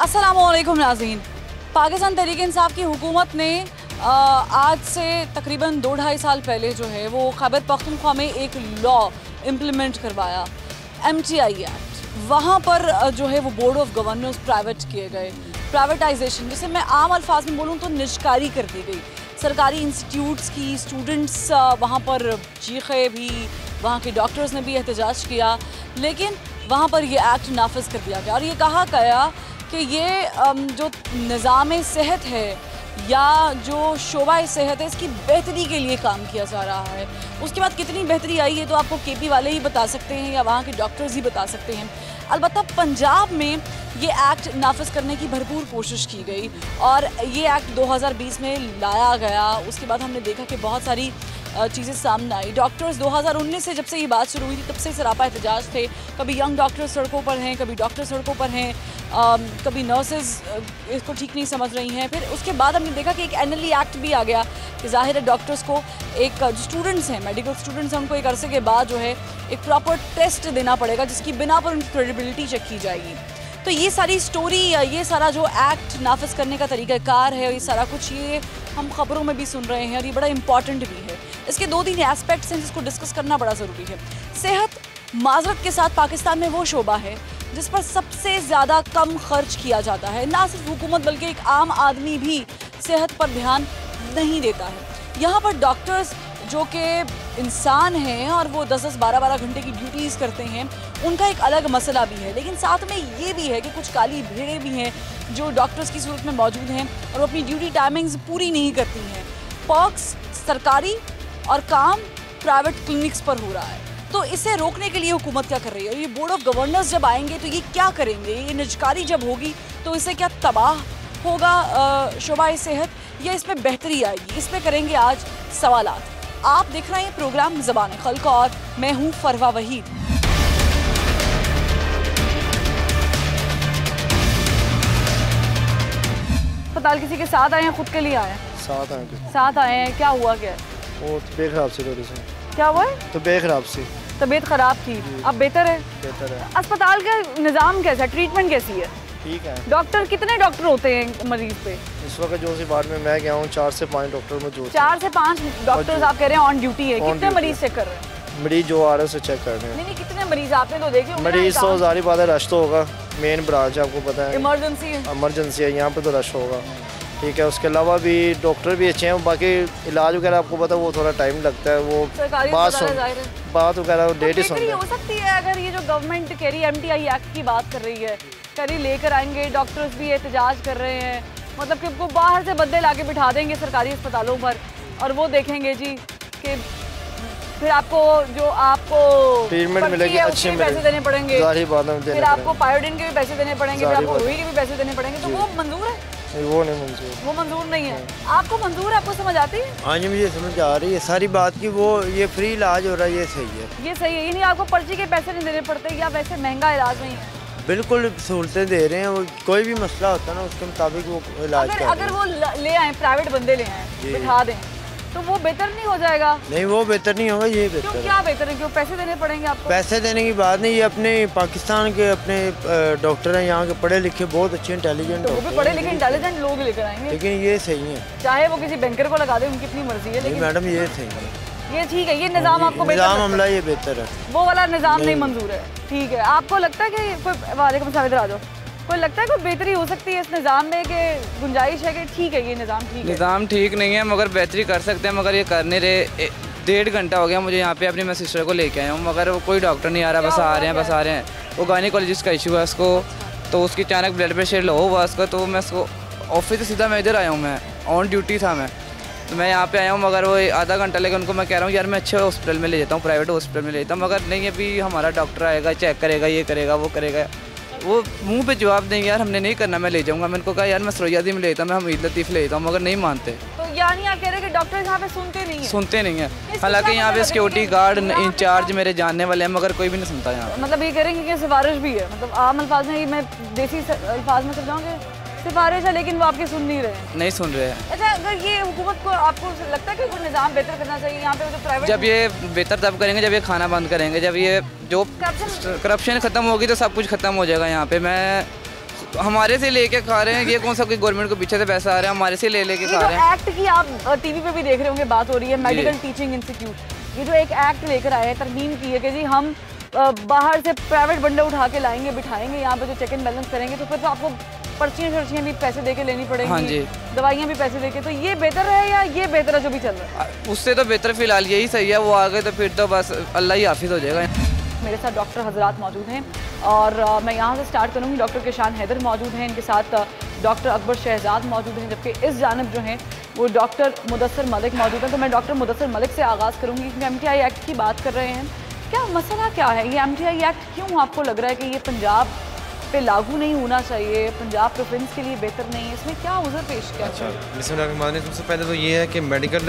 अस्सलामुअलैकुम नाज़रीन। पाकिस्तान तहरीक इंसाफ की हुकूमत ने आज से तकरीबन 2-2.5 साल पहले जो है वो खैबर पख्तूनख्वा में एक लॉ इम्प्लीमेंट करवाया, MTI एक्ट। वहाँ पर जो है वो बोर्ड ऑफ गवर्नर्स प्राइवेट किए गए, प्राइवेटाइजेशन, जिसे मैं आम अल्फाज में बोलूँ तो निजकारी कर दी गई। सरकारी इंस्टीट्यूट्स की स्टूडेंट्स वहाँ पर चीखे भी, वहाँ के डॉक्टर्स ने भी एहतजाज किया, लेकिन वहाँ पर ये एक्ट नाफिज कर दिया गया और ये कहा गया कि ये जो निज़ाम सेहत है या जो शोबा सेहत है इसकी बेहतरी के लिए काम किया जा रहा है। उसके बाद कितनी बेहतरी आई है तो आपको KP वाले ही बता सकते हैं या वहाँ के डॉक्टर्स ही बता सकते हैं। अलबत्ता पंजाब में ये एक्ट नाफिज करने की भरपूर कोशिश की गई और ये एक्ट 2020 में लाया गया। उसके बाद हमने देखा कि बहुत सारी चीज़ें सामने आई। डॉक्टर्स 2019 से जब से ये बात शुरू हुई थी तब से सरापा एहतजाज थे। कभी यंग डॉक्टर्स सड़कों पर हैं, कभी डॉक्टर सड़कों पर हैं, कभी नर्सेज इसको ठीक नहीं समझ रही हैं। फिर उसके बाद हमने देखा कि एक NLE एक्ट भी आ गया कि ज़ाहिर है डॉक्टर्स को एक जो स्टूडेंट्स हैं, मेडिकल स्टूडेंट्स हैं, उनको एक अरसे के बाद जो है एक प्रॉपर टेस्ट देना पड़ेगा जिसकी बिना पर उनकी क्रेडिबिलिटी चेक की जाएगी। तो ये सारी स्टोरी, ये सारा जो एक्ट नाफिज करने का तरीक़ाकार है, ये सारा कुछ ये हम ख़बरों में भी सुन रहे हैं और ये बड़ा इंपॉर्टेंट भी है। इसके 2-3 एस्पेक्ट्स हैं जिसको डिस्कस करना बड़ा ज़रूरी है। सेहत माजरत के साथ पाकिस्तान में वो शोबा है जिस पर सबसे ज़्यादा कम खर्च किया जाता है। ना सिर्फ हुकूमत बल्कि एक आम आदमी भी सेहत पर ध्यान नहीं देता है। यहाँ पर डॉक्टर्स जो कि इंसान हैं और वो 10-10, 12-12 घंटे की ड्यूटीज़ करते हैं, उनका एक अलग मसला भी है। लेकिन साथ में ये भी है कि कुछ काली भेड़ें भी हैं जो डॉक्टर्स की सूरत में मौजूद हैं और वो अपनी ड्यूटी टाइमिंग्स पूरी नहीं करती हैं। पर्क्स सरकारी और काम प्राइवेट क्लिनिक्स पर हो रहा है। तो इसे रोकने के लिए हुकूमत क्या कर रही है? ये बोर्ड ऑफ गवर्नर्स जब आएंगे तो ये क्या करेंगे? ये निजकारी जब होगी तो इसे क्या तबाह होगा शोबा सेहत या इसमें बेहतरी आएगी? इस पर करेंगे आज सवालात। आप देख रहे हैं प्रोग्राम ज़बान खल्क और मैं हूँ फरवा वहीद। अस्पताल किसी के साथ आए हैं, खुद के लिए आए हैं? साथ आए हैं। क्या हुआ? क्या वो तबीयत खराब सी थोड़ी सी। क्या हुआ है? तबीयत खराब सी। तबीयत खराब थी, अब बेहतर है? बेहतर है। अस्पताल का निज़ाम कैसा है? ट्रीटमेंट कैसी है? ठीक है। डॉक्टर कितने डॉक्टर होते हैं मरीज पे? इस वक्त जो सी वार्ड में मैं गया हूँ 4 से 5 डॉक्टर मौजूद। 4 से 5 डॉक्टर्स आप कह रहे हैं ऑन ड्यूटी है? कितने मरीज चेक कर रहे हैं? मरीज जो आ रहे हैं उसे चेक कर रहे हैं। नहीं, कितने मरीज आपने तो देखे? मरीज तो जारी बात है, रश तो होगा। मेन ब्रांच आपको पता है, इमरजेंसी है, यहाँ पे तो रश होगा। ठीक है। उसके अलावा भी डॉक्टर भी अच्छे हैं। बाकी इलाज वगैरह आपको पता है वो थोड़ा टाइम लगता है, वो बात वगैरह डेट ही सुनते हैं। हो सकती है अगर ये जो गवर्नमेंट कह रही है MTI एक्ट की बात कर रही है, करी लेकर आएंगे, डॉक्टर्स भी एहतजाज कर रहे हैं, मतलब कि वो बाहर से बंदे लाके बिठा देंगे सरकारी अस्पतालों पर और वो देखेंगे जी कि फिर आपको ट्रीटमेंट मिलेगी, अच्छे पैसे देने पड़ेंगे, फिर आपको पायोडीन के भी पैसे देने पड़ेंगे, फिर आपको रुई के भी पैसे देने पड़ेंगे। तो वो मंजूर है? वो नहीं मंजूर। वो मंजूर नहीं है। आपको मंजूर है? आपको समझ आती है? हाँ जी, मुझे समझ आ रही है सारी बात की। वो ये फ्री इलाज हो रहा है, ये सही है। ये सही है, यानी आपको पर्ची के पैसे नहीं देने पड़ते या वैसे महंगा इलाज नहीं है? बिल्कुल सहूलतें दे रहे हैं। वो कोई भी मसला होता है ना उसके मुताबिक वो इलाज कर रहे हैं। अगर वो ले आए, प्राइवेट बंदे ले आए, बिठा दें, तो वो बेहतर नहीं हो जाएगा? नहीं, वो बेहतर नहीं होगा, ये बेहतर है। क्या बेहतर है? क्यों पैसे देने पड़ेंगे आपको? पैसे देने की बात नहीं, ये अपने पाकिस्तान के अपने डॉक्टर हैं यहाँ के, पढ़े लिखे बहुत अच्छे इंटेलिजेंट तो वो भी पढ़े लिखे इंटेलिजेंट लोग लेकर आएंगे। लेकिन ये सही है, चाहे वो किसी बैंकर को लगा दे, उनकी अपनी मर्जी है। लेकिन मैडम ये सही है, ये ठीक है, ये निज़ाम आपको निज़ाम हमला ये बेहतर है। वो वाला निज़ाम नहीं मंजूर है। ठीक है। आपको लगता है कि कोई, वालेकुम सलाम, इधर आ जाओ, कोई लगता है कोई बेहतरी हो सकती है इस निज़ाम में, कि गुंजाइश है कि ठीक है ये निज़ाम ठीक है? निज़ाम ठीक नहीं है मगर बेहतरी कर सकते हैं, मगर ये करने रहे। 1.5 घंटा हो गया मुझे यहाँ पे अपनी मैं सिस्टर को लेके आया हूँ, मगर वो कोई डॉक्टर नहीं आ रहा। बस आ रहे हैं। वो गायनेकोलॉजिस्ट का इशू है उसको, तो उसकी अचानक ब्लड प्रेशर लो हुआ उसका, तो मैं उसको ऑफिस से सीधा मैं इधर आया हूँ, मैं ऑन ड्यूटी था मैं, तो मैं यहाँ पे आया हूँ। मगर वो आधा घंटा लेकर उनको मैं कह रहा हूँ यार मैं अच्छे हॉस्पिटल में ले जाता हूँ, प्राइवेट हॉस्पिटल में ले जाता हूँ, मगर नहीं, अभी हमारा डॉक्टर आएगा, चेक करेगा, ये करेगा, वो करेगा। वो मुंह पे जवाब देंगे यार हमने नहीं करना, मैं ले जाऊँगा। मैंने को कहा यार मैं सरोयादी में ले जाता हूँ, मैं हमीद लतीफ़ ले जाता हूँ, मगर नहीं मानते। तो यानी आप कह रहे हैं कि डॉक्टर यहाँ पे सुनते नहीं है? हालांकि यहाँ पे सिक्योरिटी गार्ड इंचार्ज मेरे जानने वाले हैं, मगर कोई भी नहीं सुनता यहाँ। मतलब ये करेंगे कि सिफारिश भी है, मतलब आम अल्फाज में, मैं देसी अल्फाज में समझाऊँ, सिफारिश है लेकिन वो आपकी सुन नहीं रहे हैं? नहीं सुन रहे हैं। अच्छा, अगर ये हुकूमत को, आपको लगता है कि कोई निज़ाम बेहतर करना चाहिए यहाँ पे जो प्राइवेट? जब ये बेहतर तब करेंगे जब ये खाना बंद करेंगे, जब ये जो करप्शन खत्म होगी तो सब कुछ खत्म हो जाएगा यहाँ पे। मैं हमारे से लेके खा रहे हैं, ये कौन सा कोई गवर्नमेंट को पीछे से पैसा आ रहा है, हमारे से ले लेके खा रहे हैं। एक्ट की आप टीवी पे भी देख रहे होंगे, बात हो रही है मेडिकल टीचिंग इंस्टीट्यूट, ये जो एक एक्ट लेकर आए हैं, तरमीम की है कि जी हम बाहर से प्राइवेट बंडे उठा के लाएंगे, बिठाएंगे यहाँ पे, जो चेक एंड बैलेंस करेंगे, तो फिर तो आपको पर्चियाँ भी पैसे देके लेनी पड़ेंगी। हाँ जी, दवाइयाँ भी पैसे देके, तो ये बेहतर है या ये बेहतर है जो भी चल रहा है? उससे तो बेहतर फिलहाल यही सही है, वो आ गए तो फिर तो बस अल्लाह ही हाफिज हो जाएगा। मेरे साथ डॉक्टर हजरात मौजूद हैं और मैं यहाँ से स्टार्ट करूँगी। डॉक्टर केशान हैदर मौजूद हैं, इनके साथ डॉक्टर अकबर शहजाद मौजूद हैं, जबकि इस जानब जो हैं वो डॉक्टर मुदस्सर मलिक मौजूद हैं। तो मैं डॉक्टर मुदस्सर मलिक से आगाज़ करूँगी कि MTI एक्ट की बात कर रहे हैं, क्या मसला क्या है? ये MTI एक्ट क्यों आपको लग रहा है कि ये पंजाब पे लागू नहीं होना चाहिए, पंजाब प्रोविंस के लिए बेहतर नहीं है, इसमें क्या उज़र पेश किया? अच्छा, बिस्मिल्लाह, सबसे पहले तो ये है कि मेडिकल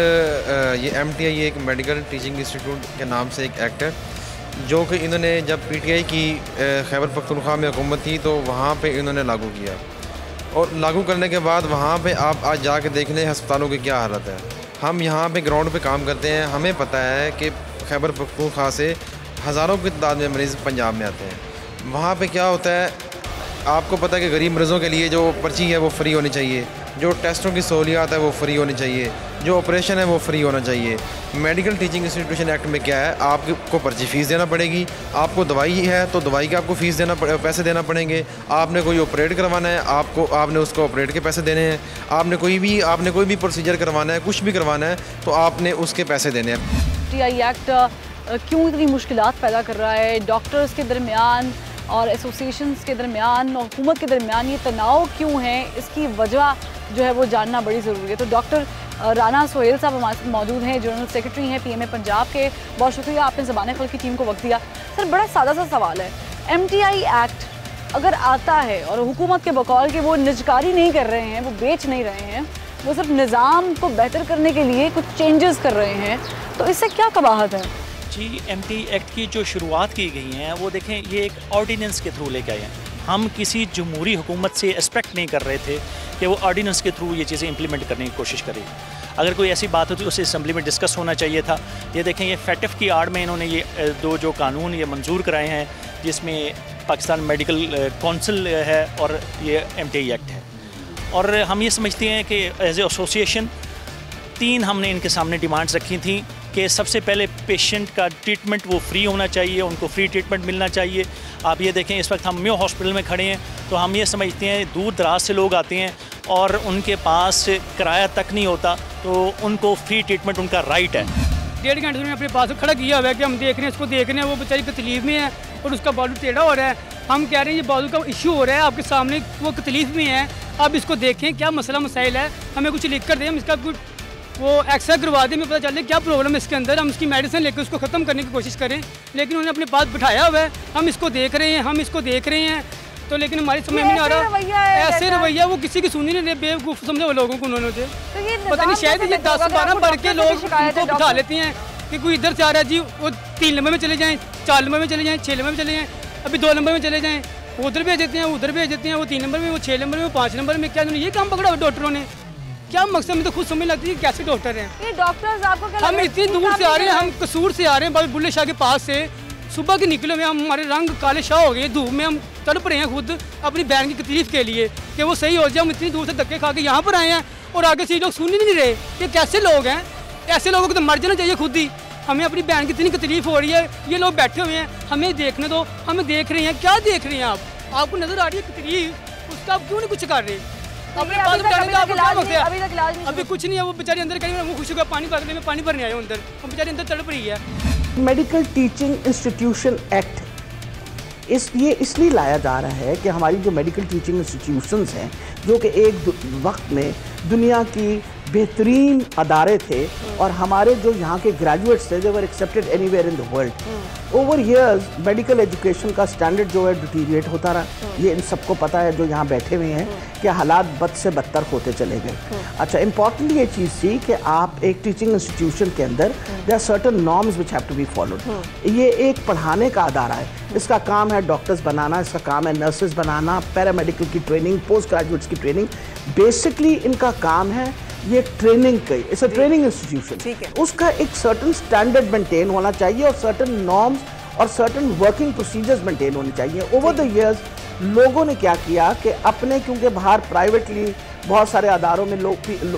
ये MTI एक मेडिकल टीचिंग इंस्टीट्यूट के नाम से एक एक्ट है, जो कि इन्होंने जब PTI की खैबर पख्तूनख्वा में हुकूमत थी तो वहाँ पे इन्होंने लागू किया, और लागू करने के बाद वहाँ पे आप आज जाके देख लें अस्पतालों की क्या हालत है। हम यहाँ पे ग्राउंड पे काम करते हैं, हमें पता है कि खैबर पख्तूनख्वा से हज़ारों की तादाद में मरीज़ पंजाब में आते हैं। वहाँ पे क्या होता है, आपको पता है कि गरीब मरीज़ों के लिए जो पर्ची है वो फ्री होनी चाहिए, जो टेस्टों की सहूलियात है वो फ्री होनी चाहिए, जो ऑपरेशन है वो फ्री होना चाहिए। मेडिकल टीचिंग इंस्टीट्यूशन एक्ट में क्या है, आपको पर्ची फ़ीस देना पड़ेगी, आपको दवाई है तो दवाई के आपको फ़ीस पैसे देना पड़ेंगे, आपने कोई ऑपरेट करवाना है आपने उसको ऑपरेट के पैसे देने हैं, आपने कोई भी प्रोसीजर करवाना है, कुछ भी करवाना है तो आपने उसके पैसे देने हैं। MTI एक्ट क्यों इतनी मुश्किलात पैदा कर रहा है? डॉक्टर्स के दरमियान और एसोसिएशंस के दरमियान और हुकूमत के दरमियान ये तनाव क्यों है, इसकी वजह जो है वो जानना बड़ी ज़रूरी है। तो डॉक्टर राना सोहेल साहब हमारे साथ मौजूद हैं, जनरल सेक्रेटरी हैं PMA पंजाब के। बहुत शुक्रिया, आपने ज़बान खल्क़ की टीम को वक्त दिया। सर, बड़ा सादा सा सवाल है, MTI एक्ट अगर आता है और हुकूमत के बकौल के वो निजकारी नहीं कर रहे हैं, वो बेच नहीं रहे हैं, वो सिर्फ निज़ाम को बेहतर करने के लिए कुछ चेंजेस कर रहे हैं, तो इससे क्या कबाहत है? जी, MTI एक्ट की जो शुरुआत की गई है वो देखें, ये एक ऑर्डिनेंस के थ्रू लेके आए हैं। हम किसी जमहूरी हुकूमत से एक्सपेक्ट नहीं कर रहे थे कि वो ऑर्डिनेंस के थ्रू ये चीज़ें इंप्लीमेंट करने की कोशिश करें। अगर कोई ऐसी बात होती तो उसे असम्बली में डिस्कस होना चाहिए था। ये देखें, ये FATF की आड़ में इन्होंने ये दो जो कानून ये मंजूर कराए हैं, जिसमें पाकिस्तान मेडिकल काउंसिल है और ये MTI एक्ट है। और हम ये समझते हैं कि एज ए एसोसिएशन 3 हमने इनके सामने डिमांड्स रखी थी कि सबसे पहले पेशेंट का ट्रीटमेंट वो फ्री होना चाहिए, उनको फ्री ट्रीटमेंट मिलना चाहिए। आप ये देखें, इस वक्त हम म्यो हॉस्पिटल में खड़े हैं, तो हम ये समझते हैं दूर दराज से लोग आते हैं और उनके पास किराया तक नहीं होता, तो उनको फ्री ट्रीटमेंट उनका राइट है। 1.5 घंटे से अपने पास खड़ा किया हुआ है कि हम देख रहे हैं, इसको देख रहे हैं, वो बेचारी तकलीफ में है और उसका बालू टेढ़ा हो रहा है। हम कह रहे हैं ये बालू का इशू हो रहा है आपके सामने, वो तकलीफ में है, आप इसको देखें क्या मसला मसाइल है, हमें कुछ लिख कर दें, हम इसका कुछ वो एक्सरे करवा दें, हमें पता चले क्या प्रॉब्लम है इसके अंदर, हम इसकी मेडिसिन लेकर उसको ख़त्म करने की कोशिश करें। लेकिन उन्होंने अपने पास बिठाया हुआ है, हम इसको देख रहे हैं, तो लेकिन हमारी समझ में नहीं आ रहा, ऐसे रवैया वो किसी की सुनी नहीं रहे, बेवकूफ़ समझे वो लोगों को उन्होंने। पता नहीं शायद ये 10-12 बढ़ के लोग उनको बिठा लेते हैं कि कोई इधर से आ रहा है जी, वो 3 नंबर में चले जाएँ, 4 नंबर में चले जाएँ, 6 नंबर में चले जाएँ, अभी 2 नंबर में चले जाएँ, उधर भेज देते हैं, वो 3 नंबर में, वो 6 नंबर में, वो 5 नंबर में। क्या ये काम पकड़ा हुआ डॉक्टरों ने? क्या मकसद में तो खुद समझ लगती है कैसे डॉक्टर हैं ये डॉक्टर्स। आपको क्या हम इतनी दूर से आ रहे हैं, हम कसूर से आ रहे हैं, बाबा बुल्ले शाह के पास से, सुबह के निकले हुए, हमारे रंग काले शाह हो गए, धूप में हम तड़प रहे हैं खुद अपनी बहन की तकलीफ के लिए कि वो सही हो जाए। हम इतनी दूर से धक्के खा के यहाँ पर आए हैं और आगे से लोग सुन ही नहीं रहे। ये कैसे लोग हैं? ऐसे लोगों को तो मर जाना चाहिए खुद ही। हमें अपनी बहन की इतनी तकलीफ हो रही है, ये लोग बैठे हुए हैं, हमें देखने दो, हमें देख रहे हैं। क्या देख रहे हैं आप? आपको नजर आ रही है तकलीफ, उसका आप क्यों नहीं कुछ कर रहे? अपने पास अभी कुछ नहीं है। वो बेचारी अंदर कहीं मुँह खुश होगा, पानी भरने में पानी भरने आए अंदर, वो बेचारी अंदर तड़प रही है। मेडिकल टीचिंग इंस्टीट्यूशन एक्ट इसलिए लाया जा रहा है कि हमारी जो मेडिकल टीचिंग इंस्टीट्यूशंस हैं, जो कि एक वक्त में दुनिया की बेहतरीन अदारे थे और हमारे जो यहाँ के ग्रेजुएट्स थे, they were accepted anywhere in the world. Over years medical education का स्टैंडर्ड जो है डिटीरिएट होता रहा। ये इन सबको पता है जो यहाँ बैठे हुए हैं कि हालात बद से बदतर होते चले गए। अच्छा, इम्पॉर्टेंटली ये चीज़ थी कि आप एक टीचिंग इंस्टीट्यूशन के अंदर there are certain norms which have to be followed. ये एक पढ़ाने का अदारा है, इसका काम है डॉक्टर्स बनाना, इसका काम है नर्सेज बनाना, पैरामेडिकल की ट्रेनिंग, पोस्ट ग्रेजुएट्स की ट्रेनिंग। बेसिकली इनका काम है ये ट्रेनिंग की, इट्स अ ट्रेनिंग इंस्टीट्यूशन। उसका एक सर्टेन स्टैंडर्ड मेंटेन होना चाहिए और सर्टेन नॉर्म्स और सर्टेन वर्किंग प्रोसीजर्स मेंटेन होने चाहिए। ओवर द ईयर्स लोगों ने क्या किया कि अपने, क्योंकि बाहर प्राइवेटली बहुत सारे अदारों में लोग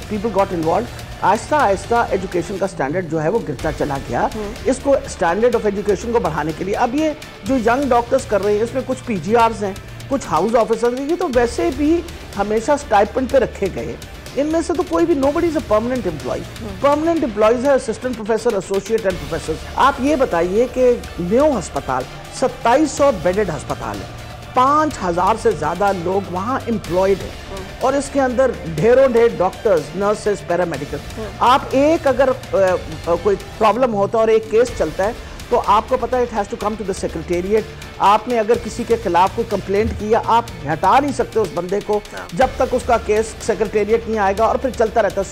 people got involve, Aahista Aahista education का स्टैंडर्ड जो है वो गिरता चला गया। इसको स्टैंडर्ड ऑफ एजुकेशन को बढ़ाने के लिए अब ये जो यंग डॉक्टर्स कर रहे हैं, इसमें कुछ PGRs हैं, कुछ हाउस ऑफिसर्स हैं, ये तो वैसे भी हमेशा स्टाइपेंड पे रखे गए। इनमें से तो कोई भी nobody is a permanent employ. Permanent employees है assistant professor, associate and professor. आप ये बताइए कि मेयो अस्पताल 2700 बेडेड अस्पताल है, 5000 से ज़्यादा लोग वहाँ एम्प्लॉयड हैं और इसके अंदर ढेरों ढेर डॉक्टर्स, नर्सेस, पैरामेडिकल। आप एक अगर कोई प्रॉब्लम होता है और एक केस चलता है तो आपको पता है it has to come to the secretariat. आपने अगर किसी के खिलाफ कोई कंप्लेंट किया, आप हटा नहीं सकते उस बंदे को जब तक उसका केस सेक्रेटेरिएट नहीं आएगा, और फिर चलता रहता है।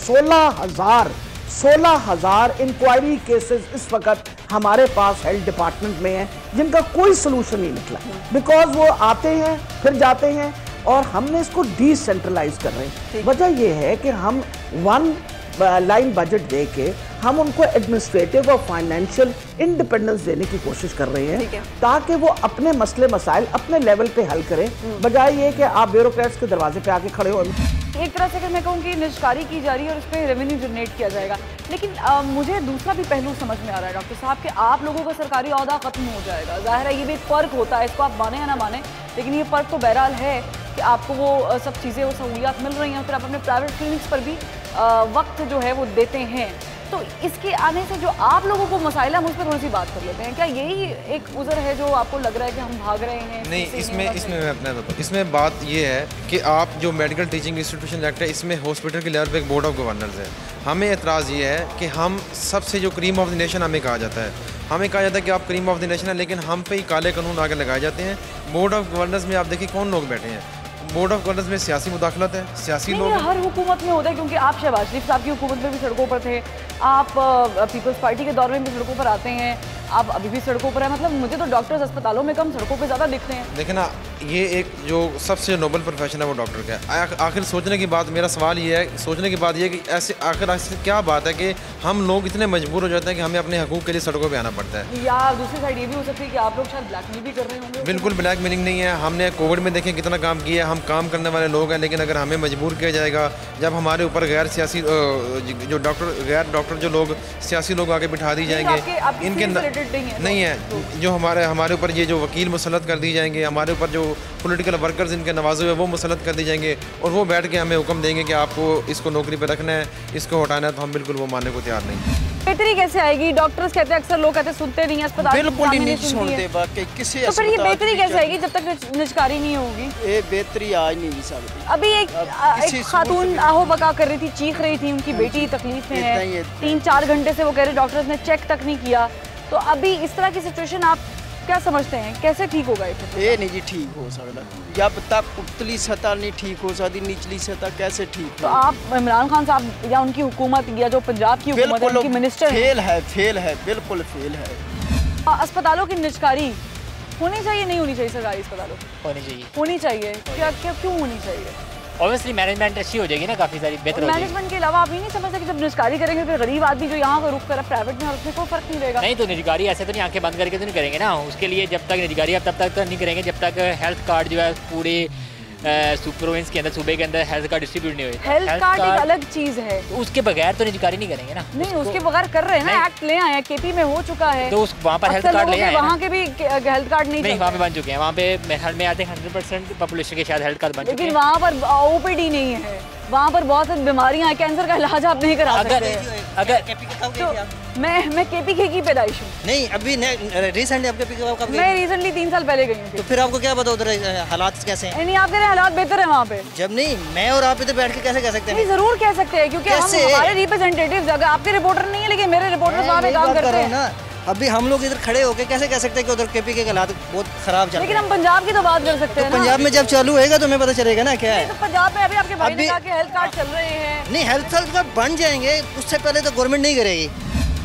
16,000 इंक्वायरी केसेस इस वक्त हमारे पास हेल्थ डिपार्टमेंट में हैं जिनका कोई सोल्यूशन नहीं निकला, बिकॉज वो आते हैं फिर जाते हैं और हमने इसको डिसेंट्रलाइज कर रहे हैं। वजह यह है कि हम वन लाइन बजट दे के हम उनको एडमिनिस्ट्रेटिव और फाइनेंशियल इंडिपेंडेंस देने की कोशिश कर रहे हैं ताकि वो अपने मसले मसाइल अपने लेवल पे हल करें, बजाय ये कि आप ब्यूरोक्रेट्स के दरवाजे पे आके खड़े हो। एक तरह से अगर मैं कहूँ कि निष्कारी की जा रही है और उस पर रेवेन्यू जनरेट किया जाएगा, लेकिन मुझे दूसरा भी पहलू समझ में आ रहा है डॉक्टर साहब कि आप लोगों का सरकारी औहदा खत्म हो जाएगा। जाहिर है ये भी एक फ़र्क होता है, इसको आप माने या ना माने, लेकिन ये फ़र्क तो बहरहाल है कि आपको वो सब चीज़ें, वो सहूलियात मिल रही हैं, फिर आप अपने प्राइवेट क्लिनिक्स पर भी वक्त जो है वो देते हैं। तो इसके आने से जो आप लोगों को मसाइल है, हम उस पर थोड़ी सी बात कर लेते हैं। क्या यही एक उज़र है जो आपको लग रहा है कि हम भाग रहे हैं? नहीं, इसमें मैं अपना बताऊँ, इसमें बात ये है कि आप जो मेडिकल टीचिंग इंस्टीट्यूशन एक्ट है, इसमें हॉस्पिटल के लेवल पे एक बोर्ड ऑफ गवर्नर्स है। हमें एतराज़ ये है कि हम सबसे जो क्रीम ऑफ द नेशन हमें कहा जाता है, हमें कहा जाता है कि आप क्रीम ऑफ द नेशन है, लेकिन हम पे ही काले कानून आगे लगाए जाते हैं। बोर्ड ऑफ गवर्नर्स में आप देखिए कौन लोग बैठे हैं। बोर्ड ऑफ गवर्नर्स में सियासी मुदाखलत है, सियासी लोग हर हुकूमत में होता है, क्योंकि आप शहबाज शरीफ साहब की हुकूमत में भी सड़कों पर थे, आप पीपल्स पार्टी के दौर में भी सड़कों पर आते हैं, आप अभी भी सड़कों पर हैं। मतलब मुझे तो डॉक्टर्स अस्पतालों में कम, सड़कों पे ज़्यादा दिखते हैं। देखिए ना, ये एक जो सबसे नोबल प्रोफेशन है वो डॉक्टर का है। आखिर सोचने की बात, मेरा सवाल ये है, सोचने की बात ये है कि ऐसे आखिर क्या बात है कि हम लोग इतने मजबूर हो जाते हैं कि हमें अपने हकूक़ के लिए सड़कों पे आना पड़ता है। या दूसरी साइड ये भी हो सकती है कि आप लोग शायद ब्लैकमेल भी कर रहे होंगे। बिल्कुल ब्लैकमेलिंग नहीं है। हमने कोविड में देखें कितना काम किया, हम काम करने वाले लोग हैं, लेकिन अगर हमें मजबूर किया जाएगा, जब हमारे ऊपर गैर सियासी जो गैर डॉक्टर जो लोग सियासी लोग आके बिठा दी जाएंगे, इनके नहीं है, जो हमारे ऊपर ये जो वकील मुसल्लत कर दी जाएंगे, हमारे ऊपर जो पॉलिटिकल वर्कर्स इनके नवाजे हुए वो मुसल्लत कर दी जाएंगे, और वो बैठ के हमें हुक्म देंगे कि आपको इसको नौकरी पर रखना है, इसको हटाना है, तो हम बिल्कुल वो मानने को तैयार नहीं। बेहतरी कैसे आएगी? डॉक्टर्स कहते हैं, अक्सर लोग कहते हैं सुनते नहीं है, अस्पताल बिल्कुल ही नहीं सुनते बाकी किसी। तो फिर ये बेहतरी कैसे आएगी जब तक निष्कारी नहीं होगी? ये बेहतरी आज नहीं सकती। अभी एक खातून आहो बका कर रही थी, चीख रही थी, उनकी बेटी तकलीफ में है, 3-4 घंटे से वो कह रहे डॉक्टर्स ने चेक तक नहीं किया। तो अभी इस तरह की सिचुएशन आप क्या समझते हैं, कैसे ठीक होगा ये? नहीं जी ठीक हो सकता, जब तक उपली सतह नहीं ठीक हो सकती, निचली सतह कैसे ठीक? तो आप इमरान खान साहब या उनकी हुकूमत या जो पंजाब की हुकूमत है, उनकी मिनिस्टर फेल है, बिल्कुल फेल है। अस्पतालों की निष्कारी होनी चाहिए, नहीं होनी चाहिए? सरकारी अस्पतालों होनी चाहिए। क्या क्यों होनी चाहिए? ऑब्वियसली मैनेजमेंट अच्छी हो जाएगी ना, काफ़ी सारी बेहतर हो जाएगी। मैनेजमेंट के अलावा आप ये नहीं समझते कि जब निष्कारी करेंगे फिर गरीब आदमी जो यहाँ का रुख करे प्राइवेट में, और उसमें कोई फर्क नहीं रहेगा? नहीं, तो निजकारी ऐसे तो नहीं आंखें बंद करके तो नहीं करेंगे ना। उसके लिए जब तक निजकारी आप तब तक तो नहीं करेंगे जब तक हेल्थ कार्ड जो है पूरे प्रोविंस के अंदर, सूबे के अंदर हेल्थ कार्ड डिस्ट्रीब्यूट नहीं हुए। हेल्थ कार्ड एक अलग चीज़ है, तो उसके बगैर तो निजकारी नहीं करेंगे ना। नहीं, उसके बगैर कर रहे हैं ना, एक्ट ले आए हैं, केपी में हो चुका है, तो वहाँ पर हेल्थ कार्ड ले आए। वहाँ के भी हेल्थ कार्ड नहीं, वहाँ पे बन चुके हैं। वहाँ पे मेरे में आते हैं 100% पॉपुलेशन के शायद हेल्थ कार्ड बन चुके हैं, लेकिन वहाँ पर ओपीडी नहीं है। वहाँ पर बहुत सारी बीमारियाँ हैं, कैंसर का इलाज आप नहीं करा सकते। अगर मैं केपी की पैदाइश हूँ। नहीं, अभी रिसेंटली आपके मैं रिसेंटली 3 साल पहले गई हूँ। तो फिर आपको क्या पता उधर हालात कैसे हैं? नहीं, आप कह रहे हैं हालात बेहतर है वहाँ पे। जब नहीं, मैं और आप इधर बैठ के कैसे कह सकते हैं? नहीं, जरूर कह सकते हैं, क्योंकि हम हमारे रिप्रेजेंटेटिव, अगर आपके रिपोर्टर नहीं है लेकिन मेरे रिपोर्टर वहाँ पे काम करते हैं ना। अभी हम लोग इधर खड़े होकर कैसे कह सकते हैं कि उधर केपी के हालात बहुत खराब चल रहे हैं? लेकिन हम पंजाब की तो बात कर सकते हैं ना। पंजाब में जब चालू होएगा तो हमें पता चलेगा ना क्या है। तो पंजाब में अभी आपके भाई ने कहा कि हेल्थ कार्ड चल रहे हैं। नहीं, हेल्थ कार्ड बन जाएंगे, उससे पहले तो गवर्नमेंट नहीं करेगी।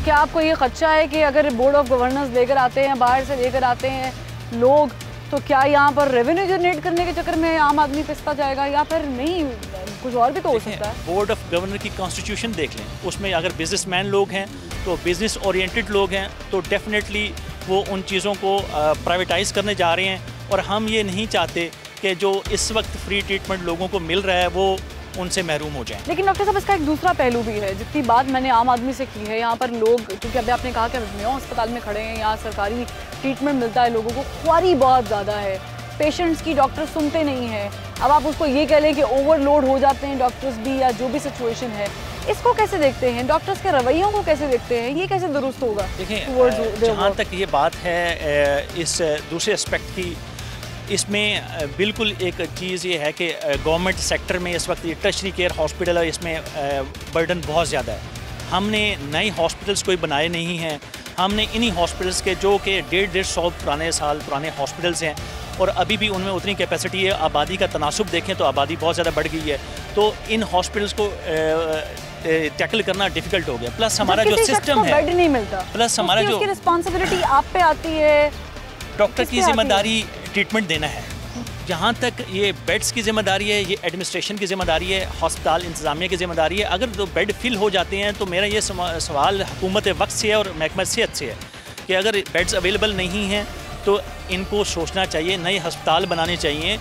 क्या आपको ये खदशा है कि अगर बोर्ड ऑफ गवर्नर्स लेकर आते हैं, बाहर से लेकर आते हैं लोग, तो क्या यहाँ पर रेवेन्यू जनरेट करने के चक्कर में आम आदमी पिसता जाएगा, या फिर नहीं कुछ और भी तो हो सकता है? बोर्ड ऑफ गवर्नर की कॉन्स्टिट्यूशन देख लें, उसमें अगर बिजनेसमैन लोग हैं, तो बिजनेस ओरिएंटेड लोग हैं, तो डेफिनेटली वो उन चीज़ों को प्राइवेटाइज करने जा रहे हैं। और हम ये नहीं चाहते कि जो इस वक्त फ्री ट्रीटमेंट लोगों को मिल रहा है वो उनसे महरूम हो जाएं। लेकिन डॉक्टर साहब इसका एक दूसरा पहलू भी है। जितनी बात मैंने आम आदमी से की है, यहाँ पर लोग, क्योंकि अभी आपने कहा कि मेयो अस्पताल में खड़े हैं, यहाँ सरकारी ट्रीटमेंट मिलता है लोगों को, ख्वारी बहुत ज़्यादा है, पेशेंट्स की डॉक्टर सुनते नहीं हैं। अब आप उसको ये कह लें कि ओवरलोड हो जाते हैं डॉक्टर्स भी, या जो भी सिचुएशन है, इसको कैसे देखते हैं? डॉक्टर्स के रवैयों को कैसे देखते हैं? ये कैसे दुरुस्त होगा? देखिए, जहाँ तक ये बात है इस दूसरे एस्पेक्ट की, इसमें बिल्कुल एक चीज़ ये है कि गवर्नमेंट सेक्टर में इस वक्त ये टर्शरी केयर हॉस्पिटल है, इसमें बर्डन बहुत ज़्यादा है। हमने नए हॉस्पिटल्स कोई बनाए नहीं हैं, हमने इन्हीं हॉस्पिटल्स के जो कि 150 पुराने हॉस्पिटल्स हैं और अभी भी उनमें उतनी कैपेसिटी है। आबादी का तनासुब देखें तो आबादी बहुत ज़्यादा बढ़ गई है, तो इन हॉस्पिटल्स को टैकल करना डिफ़िकल्ट हो गया। प्लस हमारा जो सिस्टम है, बेड नहीं मिलता, प्लस हमारा जो रिस्पॉन्सिबिलिटी आप पे आती है, डॉक्टर की जिम्मेदारी ट्रीटमेंट देना है। जहाँ तक ये बेड्स की जिम्मेदारी है, ये एडमिनिस्ट्रेशन की जिम्मेदारी है, हस्पताल इंतज़ामिया की जिम्मेदारी है। अगर तो बेड फिल हो जाते हैं तो मेरा ये सवाल हुकूमत वक्त से है और महकमा सेहत से है कि अगर बेड्स अवेलेबल नहीं हैं तो इनको सोचना चाहिए, नए हस्पताल बनाने चाहिए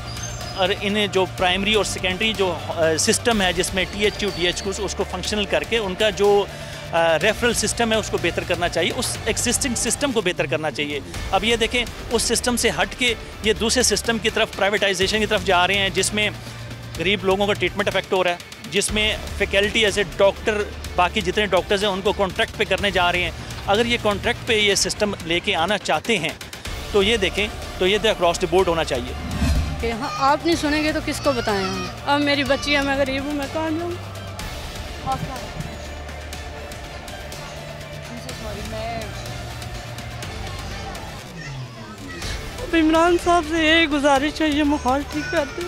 और इन्हें जो प्राइमरी और सेकेंडरी जो सिस्टम है जिसमें THU DHQ उसको फंक्शनल करके उनका जो रेफरल सिस्टम है उसको बेहतर करना चाहिए, उस एक्सिस्टिंग सिस्टम को बेहतर करना चाहिए। अब ये देखें, उस सिस्टम से हट के ये दूसरे सिस्टम की तरफ, प्राइवेटाइजेशन की तरफ जा रहे हैं, जिसमें गरीब लोगों का ट्रीटमेंट अफेक्ट हो रहा है, जिसमें फैकल्टी एज ए डॉक्टर, बाकी जितने डॉक्टर्स हैं उनको कॉन्ट्रैक्ट पे करने जा रहे हैं। अगर ये कॉन्ट्रैक्ट पे ये सिस्टम लेके आना चाहते हैं तो ये देखें, तो ये अक्रॉस द बोर्ड होना चाहिए। हाँ, आप नहीं सुनेंगे तो किसको बताएं हम? अब मेरी बच्ची है, मैं गरीब हूँ, मैं कहाँ जाऊँ? इमरान साहब से यही गुजारिश है, ये माहौल ठीक कर दें।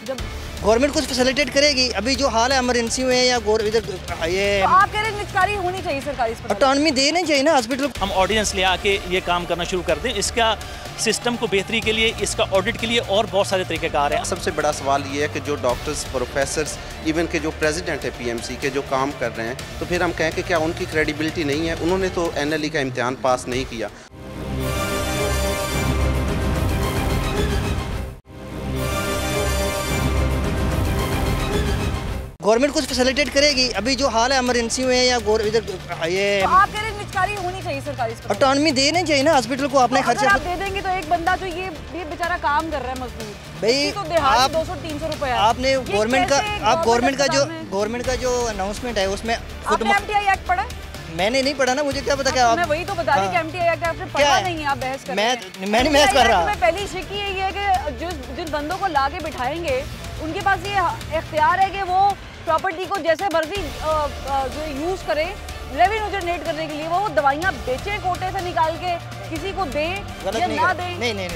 जब गवर्नमेंट कुछ फैसिलिटेट करेगी, अभी जो हाल है इमरजेंसी में या इधर ये तो आप कह रहे हैं निचकारी होनी चाहिए सरकारी अस्पताल, ऑटोनॉमी देनी चाहिए ना हॉस्पिटल। हम ऑर्डिनेंस ले आके ये काम करना शुरू कर दें। इसका सिस्टम को बेहतरी के लिए, इसका ऑडिट के लिए और बहुत सारे तरीक़ेकार हैं। सबसे बड़ा सवाल ये है कि जो डॉक्टर्स, प्रोफेसर्स, इवन के जो प्रेसिडेंट है PMC के, जो काम कर रहे हैं, तो फिर हम कहें कि क्या उनकी क्रेडिबिलिटी नहीं है? उन्होंने तो NLE का इम्तिहान पास नहीं किया। गवर्नमेंट कुछ फैसिलिटेट करेगी, अभी जो हाल है इमरजेंसी में या इधर ये तो आप कह रहे हैं निचकारी होनी चाहिए सरकारी अस्पताल, ऑटोनॉमी देनी चाहिए ना हॉस्पिटल को अपने खर्चे। आप दे देंगे तो एक बंदा जो ये बेचारा काम कर रहा है मजदूर, भाई तो आप 200-300 रुपए आपने गवर्नमेंट का जो अनाउंसमेंट है उसमें MTI एक्ट पढ़ा? मैंने नहीं पढ़ा ना, मुझे क्या पता। क्या मैं वही तो बता रही कि MTI एक्ट आपने पढ़ा नहीं है, आप बहस कर रहे हैं। मैं नहीं बहस कर रहा। पहली शिकी यही है कि जिन बंदों को लाके बिठाएंगे उनके पास ये इख्तियार है कि वो प्रॉपर्टी को जैसे मर्जी जो यूज़ करें, रेवेन्यू जनरेट करने के लिए, वो दवाइयाँ बेचें कोटे से निकाल के, किसी को दें या ना दें। नहीं,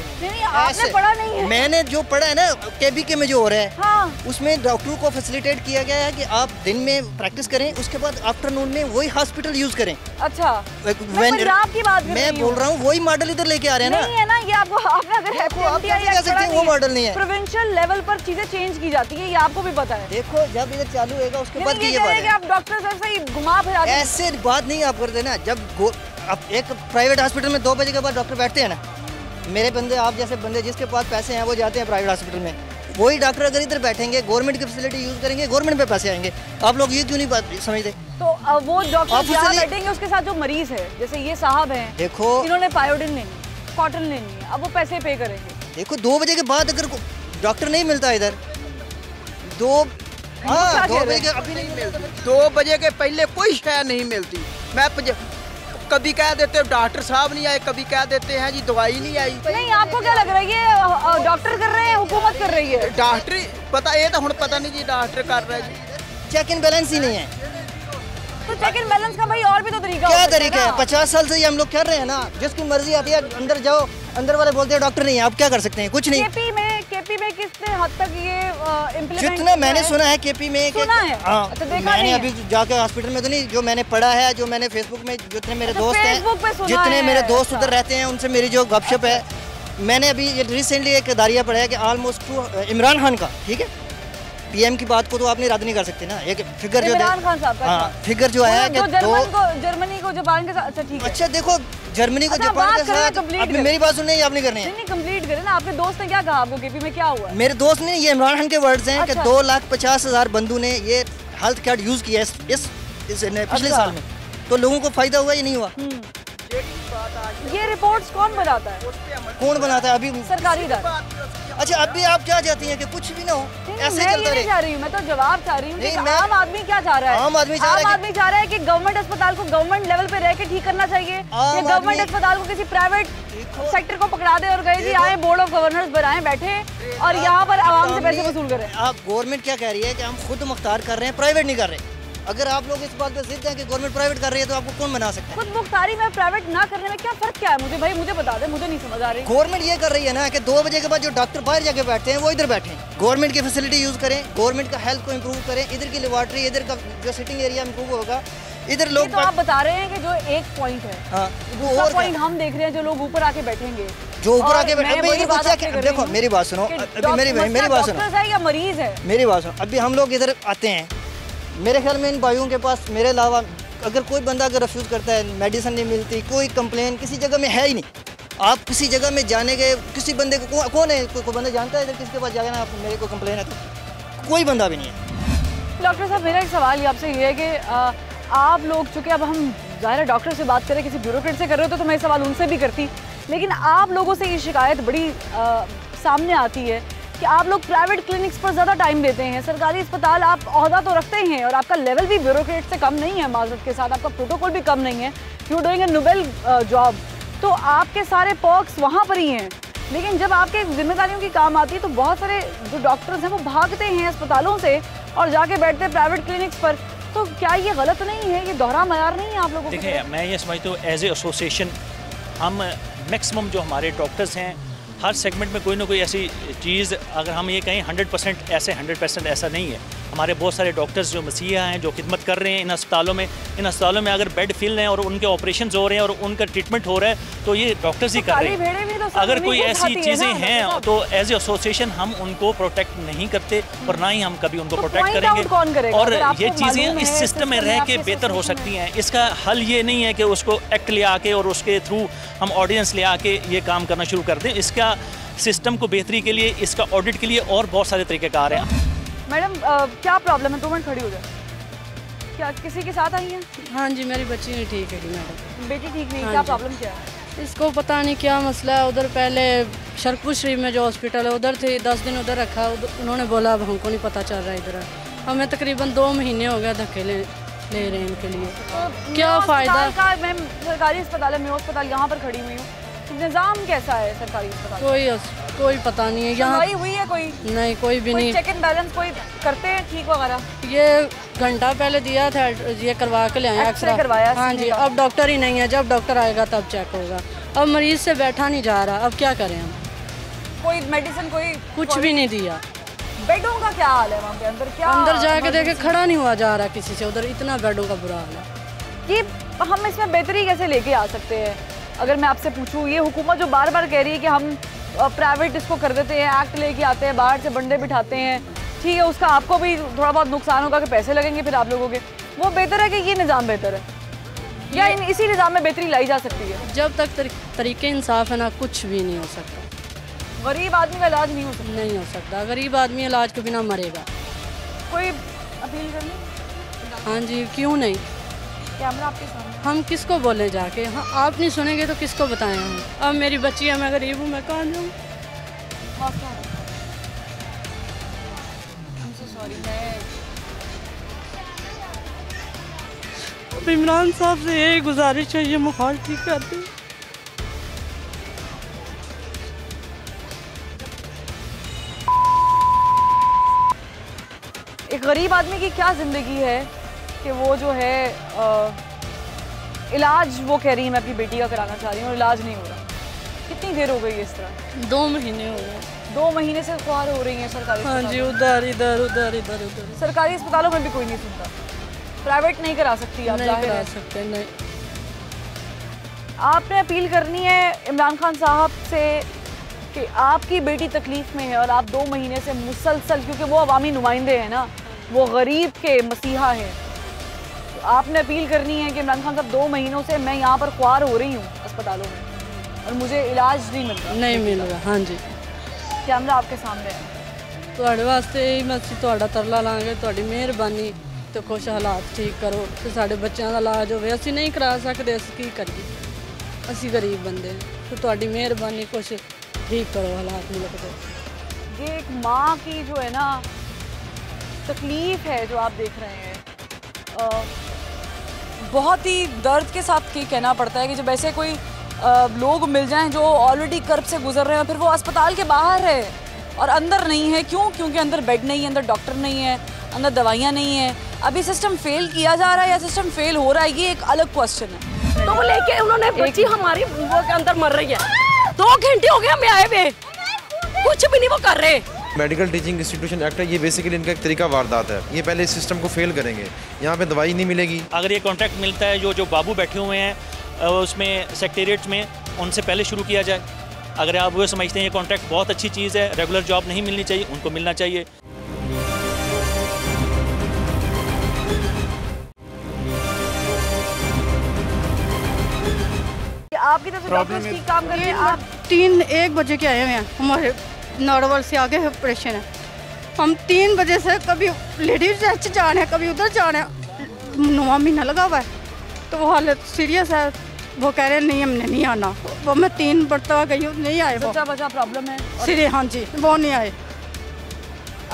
आपने पढ़ा नहीं है। मैंने जो पढ़ा है ना KBK में जो हो रहा है, हाँ, उसमें डॉक्टरों को फैसिलिटेट किया गया है कि आप दिन में प्रैक्टिस करें, उसके बाद आफ्टरनून में वही हॉस्पिटल यूज करें। अच्छा, पंजाब की बात मैं बोल रहा हूँ, वही मॉडल इधर लेके आ रहे हैं ना। नहीं है ना ये, आपको आपने अगर वो मॉडल नहीं है, प्रोविंशियल लेवल पर चीजें चेंज की जाती है, ये आपको भी पता है। देखो जब इधर चालू होगा उसके बाद ये बात है कि आप डॉक्टर साहब से घुमा फिरा, ऐसे बात नहीं आप कर देना। जब अब एक प्राइवेट हॉस्पिटल में 2 बजे के बाद डॉक्टर बैठते हैं ना, मेरे बंदे, आप जैसे बंदे जिसके पास पैसे हैं वो जाते हैं प्राइवेट हॉस्पिटल में, वही डॉक्टर अगर इधर बैठेंगे, गवर्नमेंट की फैसिलिटी यूज करेंगे, गवर्नमेंट पे पैसे आएंगे। आप लोग ये क्यों नहीं बात समझते? तो वो डॉक्टर जहाँ बैठेंगे उसके साथ जो मरीज है, जैसे ये साहब हैं, देखो इन्होंने पायोडिन लेनी, कॉटन लेनी है, अब वो पैसे पे करेंगे। देखो 2 बजे के बाद अगर डॉक्टर नहीं मिलता इधर, 2 बजे के अभी नहीं मिलती, 2 बजे के पहले कोई शय नहीं मिलती। मैं कभी कह देते हो डॉक्टर साहब नहीं आए, कभी कह देते हैं जी दवाई नहीं आई। नहीं, आपको क्या लग रहा है ये डॉक्टर कर रहे हैं, हुकूमत कर रही है? डॉक्टर पता, ये तो हुण पता नहीं जी डॉक्टर कर रहा है जी। चेक इन बैलेंस ही नहीं है। तो चेक इन बैलेंस का भाई और भी तो तरीका क्या तरीका है? 50 साल से ये हम लोग कर रहे हैं ना, जिसकी मर्जी आती है अंदर जाओ, अंदर वाले बोलते हैं डॉक्टर नहीं है, आप क्या कर सकते हैं? कुछ नहीं। केपी में कितने हद तक ये इम्प्लीमेंट, जितना मैंने सुना है KP में, सुना है? अच्छा, मैंने अभी जाके हॉस्पिटल में तो नहीं, जो मैंने पढ़ा है, जो मैंने फेसबुक में, जितने मेरे दोस्त हैं, जितने मेरे दोस्त उधर रहते हैं, उनसे मेरी जो गपशप है, मैंने अभी रिसेंटली एक दारिया पढ़ा है कि ऑलमोस्ट इमरान खान का, ठीक है, पीएम की बात को तो आपने रद्द नहीं कर सकते ना। एक फिगर जो इमरान खान साहब का फिगर जो है कि जर्मनी को जापान के साथ, अच्छा ठीक है। अच्छा देखो जर्मनी को जापान के साथ, आपने मेरी बात सुननी है, आपने करनी है। नहीं कंप्लीट करें ना। आपके दोस्त ने क्या कहा आपको केपी में क्या हुआ? मेरे दोस्त ने, ये इमरान खान के वर्ड्स हैं कि 2,50,000 बंदू ने ये हेल्थ कार्ड यूज किया इस पिछले साल में, तो लोगों को फायदा हुआ या नहीं हुआ? ये रिपोर्ट्स कौन बनाता है? कौन बनाता है? अभी सरकारी इदारा। अच्छा अभी आप क्या चाहती हैं कि कुछ भी ना हो, ऐसे चलता रहे? चाह रही हूँ मैं, तो जवाब चाह रही हूँ कि आम आदमी क्या चाह रहा है? आम आदमी चाह रहा है कि गवर्नमेंट अस्पताल को गवर्नमेंट लेवल पे रह के ठीक करना चाहिए, या गवर्नमेंट अस्पताल को किसी प्राइवेट सेक्टर को पकड़ा दे और गए जी आए बोर्ड ऑफ गवर्नर्स बनाए बैठे और यहाँ पर आवाम से पैसे वसूल करें। आप गवर्नमेंट क्या कह रही है कि हम खुद मुख्तार कर रहे हैं, प्राइवेट नहीं कर रहे। अगर आप लोग इस बात पे जिद हैं कि गवर्नमेंट प्राइवेट कर रही है तो आपको कौन बना सकता है? खुद मुख्तारी में प्राइवेट ना करने में क्या फर्क क्या है? मुझे भाई मुझे बता दे, मुझे नहीं समझ आ रही। गवर्नमेंट ये कर रही है ना कि 2 बजे के बाद जो डॉक्टर बाहर जाके बैठते हैं वो इधर बैठे, गवर्नमेंट की फैसिलिटी यूज करें, गवर्नमेंट का हेल्थ को इम्प्रूव करें, इधर की लेबॉर्ट्री, इधर का जो सिटिंग एरिया इम्प्रूव होगा, इधर लोग। तो आप बता रहे हैं कि जो एक पॉइंट है, दूसरा पॉइंट हम देख रहे हैं जो लोग ऊपर आके बैठेंगे, जो ऊपर आके बैठे। देखो मेरी बात सुनो, अभी मेरी बात सुनो, या मरीज है, मेरी बात सुनो। अभी हम लोग इधर आते हैं, मेरे ख्याल में इन भाइयों के पास मेरे अलावा अगर कोई बंदा अगर रिफ्यूज़ करता है, मेडिसिन नहीं मिलती, कोई कंप्लेन किसी जगह में है ही नहीं। आप किसी जगह में जाने के किसी बंदे को कौन है, कोई बंदा जानता है इधर किसके पास जाएगा ना, मेरे को कंप्लेन है तो कोई बंदा भी नहीं है। डॉक्टर साहब मेरा एक सवाल आपसे ये है कि आप लोग चूँकि अब हम ज़ाहिर डॉक्टर से बात करें, किसी ब्यूरोक्रेट से कर रहे हो तो मैं सवाल उनसे भी करती, लेकिन आप लोगों से ये शिकायत बड़ी सामने आती है कि आप लोग प्राइवेट क्लिनिक्स पर ज़्यादा टाइम देते हैं। सरकारी अस्पताल आप ओहदा तो रखते हैं और आपका लेवल भी ब्यूरोक्रेट से कम नहीं है, माजरत के साथ आपका प्रोटोकॉल भी कम नहीं है, you are doing a noble job, तो आपके सारे पर्क्स वहाँ पर ही हैं। लेकिन जब आपके जिम्मेदारियों की काम आती है तो बहुत सारे जो डॉक्टर्स हैं वो भागते हैं अस्पतालों से और जाके बैठते हैं प्राइवेट क्लिनिक्स पर, तो क्या ये गलत नहीं है? ये दोहरा मयार नहीं है आप लोगों को? देखिए मैं ये समझता हूँ एज ए एसोसिएशन हम मैक्सिमम जो हमारे डॉक्टर्स हैं हर सेगमेंट में कोई ना कोई ऐसी चीज़, अगर हम ये कहें 100% ऐसे 100% ऐसा नहीं है। हमारे बहुत सारे डॉक्टर्स जो मसीहा हैं जो खिदमत कर रहे हैं इन अस्पतालों में अगर बेड फिल हैं और उनके ऑपरेशन हो रहे हैं और उनका ट्रीटमेंट हो रहा है तो ये डॉक्टर्स ही कर रहे हैं। अगर कोई ऐसी चीज़ें हैं तो एज ए एसोसिएशन हम उनको प्रोटेक्ट नहीं करते और ना ही हम कभी उनको प्रोटेक्ट करेंगे। और ये चीज़ें इस सिस्टम में रह के बेहतर हो सकती हैं। इसका हल ये नहीं है कि उसको एक्ट ले आके और उसके थ्रू हम ऑर्डिनेंस ले आके ये काम करना शुरू कर दें। इसका सिस्टम को बेहतरी के लिए, इसका ऑडिट के लिए और बहुत सारे तरीक़ेकार हैं। मैडम क्या प्रॉब्लम है? 2 मिनट खड़ी हो जाए। क्या किसी के साथ आई हैं? हाँ जी मेरी बच्ची नहीं ठीक है मैडम। बेटी ठीक नहीं? हाँ क्या जी। प्रॉब्लम क्या है? इसको पता नहीं क्या मसला है। उधर पहले शरकपुर शरीफ में जो हॉस्पिटल है उधर थे, 10 दिन उधर रखा, उन्होंने बोला अब हमको नहीं पता चल रहा इधर। हमें तकरीबन 2 महीने हो गए धक्के ले रहे हैं इनके लिए। तो क्या फ़ायदा? मैं सरकारी अस्पताल है, मैं अस्पताल यहाँ पर खड़ी हुई हूँ, निज़ाम कैसा है सरकारी अस्पताल? कोई पता नहीं है यहाँ। हुई है कोई? नहीं कोई भी नहीं। चेक एंड बैलेंस कोई करते हैं ठीक वगैरह? ये घंटा पहले दिया था, ये करवा के ले आए, एक्सरे करवाया। हाँ जी, अब डॉक्टर ही नहीं है, जब डॉक्टर आएगा तब चेक होगा। अब मरीज से बैठा नहीं जा रहा, अब क्या करें हम? कोई मेडिसिन कोई कुछ भी नहीं दिया। बेडों का क्या हाल है वहाँ पे? अंदर जाके देखे खड़ा नहीं हुआ जा रहा किसी से, उधर इतना बेडों का बुरा हाल है। ये हम इसमें बेहतरी कैसे लेके आ सकते हैं? अगर मैं आपसे पूछूं, ये हुकूमत जो बार बार कह रही है कि हम प्राइवेट इसको कर देते हैं, एक्ट लेके आते हैं, बाहर से बंदे बिठाते हैं, ठीक है उसका आपको भी थोड़ा बहुत नुकसान होगा कि पैसे लगेंगे फिर आप लोगों के, वो बेहतर है कि ये निज़ाम बेहतर है या इसी निज़ाम में बेहतरी लाई जा सकती है? जब तक तरीके इंसाफ है ना कुछ भी नहीं हो सकता। गरीब आदमी का इलाज नहीं हो सकता? नहीं हो सकता। गरीब आदमी इलाज के बिना मरेगा। कोई अपील करनी? हाँ जी क्यों नहीं, कैमरा आपके सामने। हम किसको बोले जाके? हाँ आप नहीं सुनेंगे तो किसको बताएं हम? अब मेरी बच्ची है, मैं गरीब हूँ, मैं कहाँ जाऊँ? इमरान साहब से यही गुजारिश है, ये माहौल ठीक कर दे। एक गरीब आदमी की क्या ज़िंदगी है कि वो जो है इलाज, वो कह रही है मैं अपनी बेटी का कराना चाह रही हूँ और इलाज नहीं हो रहा। कितनी देर हो गई है इस तरह? 2 महीने हो गए। 2 महीने से ख्वार हो रही हैं सरकारी? हाँ जी, उधर इधर उधर इधर उधर। सरकारी अस्पतालों में भी कोई नहीं सुनता? प्राइवेट नहीं करा सकती आप? नहीं करा सकते। नहीं, आपने अपील करनी है इमरान खान साहब से कि आपकी बेटी तकलीफ़ में है और आप 2 महीने से मुसलसल, क्योंकि वो अवामी नुमाइंदे हैं ना, वो गरीब के मसीहा हैं, तो आपने अपील करनी है कि इमरान खान साहब 2 महीनों से मैं यहाँ पर ख्वार हो रही हूँ अस्पतालों में और मुझे इलाज नहीं मिल रहा। नहीं मिल रहा। हाँ जी, कैमरा आपके सामने है। ਤੁਹਾਡੇ ਵਾਸਤੇ ਹੀ ਅਸੀਂ ਤੁਹਾਡਾ ਤਰਲਾ ਲਾਂਗੇ, ਤੁਹਾਡੀ ਮਿਹਰਬਾਨੀ ਤੇ ਕੁਛ ਹਾਲਾਤ ਠੀਕ ਕਰੋ ਤੇ ਸਾਡੇ ਬੱਚਿਆਂ ਦਾ ਇਲਾਜ ਹੋਵੇ। ਅਸੀਂ ਨਹੀਂ ਕਰਾ ਸਕਦੇ, ਅਸੀਂ ਕੀ ਕਰੀਏ, ਅਸੀਂ ਗਰੀਬ ਬੰਦੇ ਹਾਂ, ਤੇ ਤੁਹਾਡੀ ਮਿਹਰਬਾਨੀ ਕੁਛ ठीक करो हालात मुल्क को। ये एक माँ की जो है ना तकलीफ़ है जो आप देख रहे हैं, बहुत ही दर्द के साथ ये कहना पड़ता है कि जब ऐसे कोई लोग मिल जाएं जो ऑलरेडी कर्ब से गुजर रहे हैं, फिर वो अस्पताल के बाहर है और अंदर नहीं है। क्यों? क्योंकि अंदर बेड नहीं है, अंदर डॉक्टर नहीं है, अंदर दवाइयाँ नहीं है। अभी सिस्टम फेल किया जा रहा है या सिस्टम फेल हो रहा है, ये एक अलग क्वेश्चन है। तो वो लेके उन्होंने बच्ची हमारी वो के अंदर मर रही है, 2 घंटे हो गए हमें आए हुए, कुछ भी नहीं वो कर रहे। मेडिकल टीचिंग इंस्टीट्यूशन एक्ट है, ये बेसिकली इनका एक तरीका वारदात है। ये पहले इस सिस्टम को फेल करेंगे, यहाँ पे दवाई नहीं मिलेगी। अगर ये कॉन्ट्रैक्ट मिलता है जो बाबू बैठे हुए हैं उसमें सेक्रेटेरिएट में, उनसे पहले शुरू किया जाए। अगर आप वो समझते हैं ये कॉन्ट्रैक्ट बहुत अच्छी चीज़ है, रेगुलर जॉब नहीं मिलनी चाहिए, उनको मिलना चाहिए। आपकी तरफ से डॉक्टर्स ठीक काम कर रहे हैं। आप 3-1 बजे के आए हुए हैं, हमारे नाड़वाल से आगे ऑपरेशन है। हम 3 बजे से कभी लेडीज टेस्ट जाना है, कभी उधर जाना है, 9वां महीना लगा हुआ है, तो वो हालत सीरियस है। वो कह रहे हैं नहीं हमने नहीं आना, वो मैं 3 बरतवा गई हूँ, नहीं आए। वो बच्चा प्रॉब्लम है सीरियस। हाँ जी, वो नहीं आए।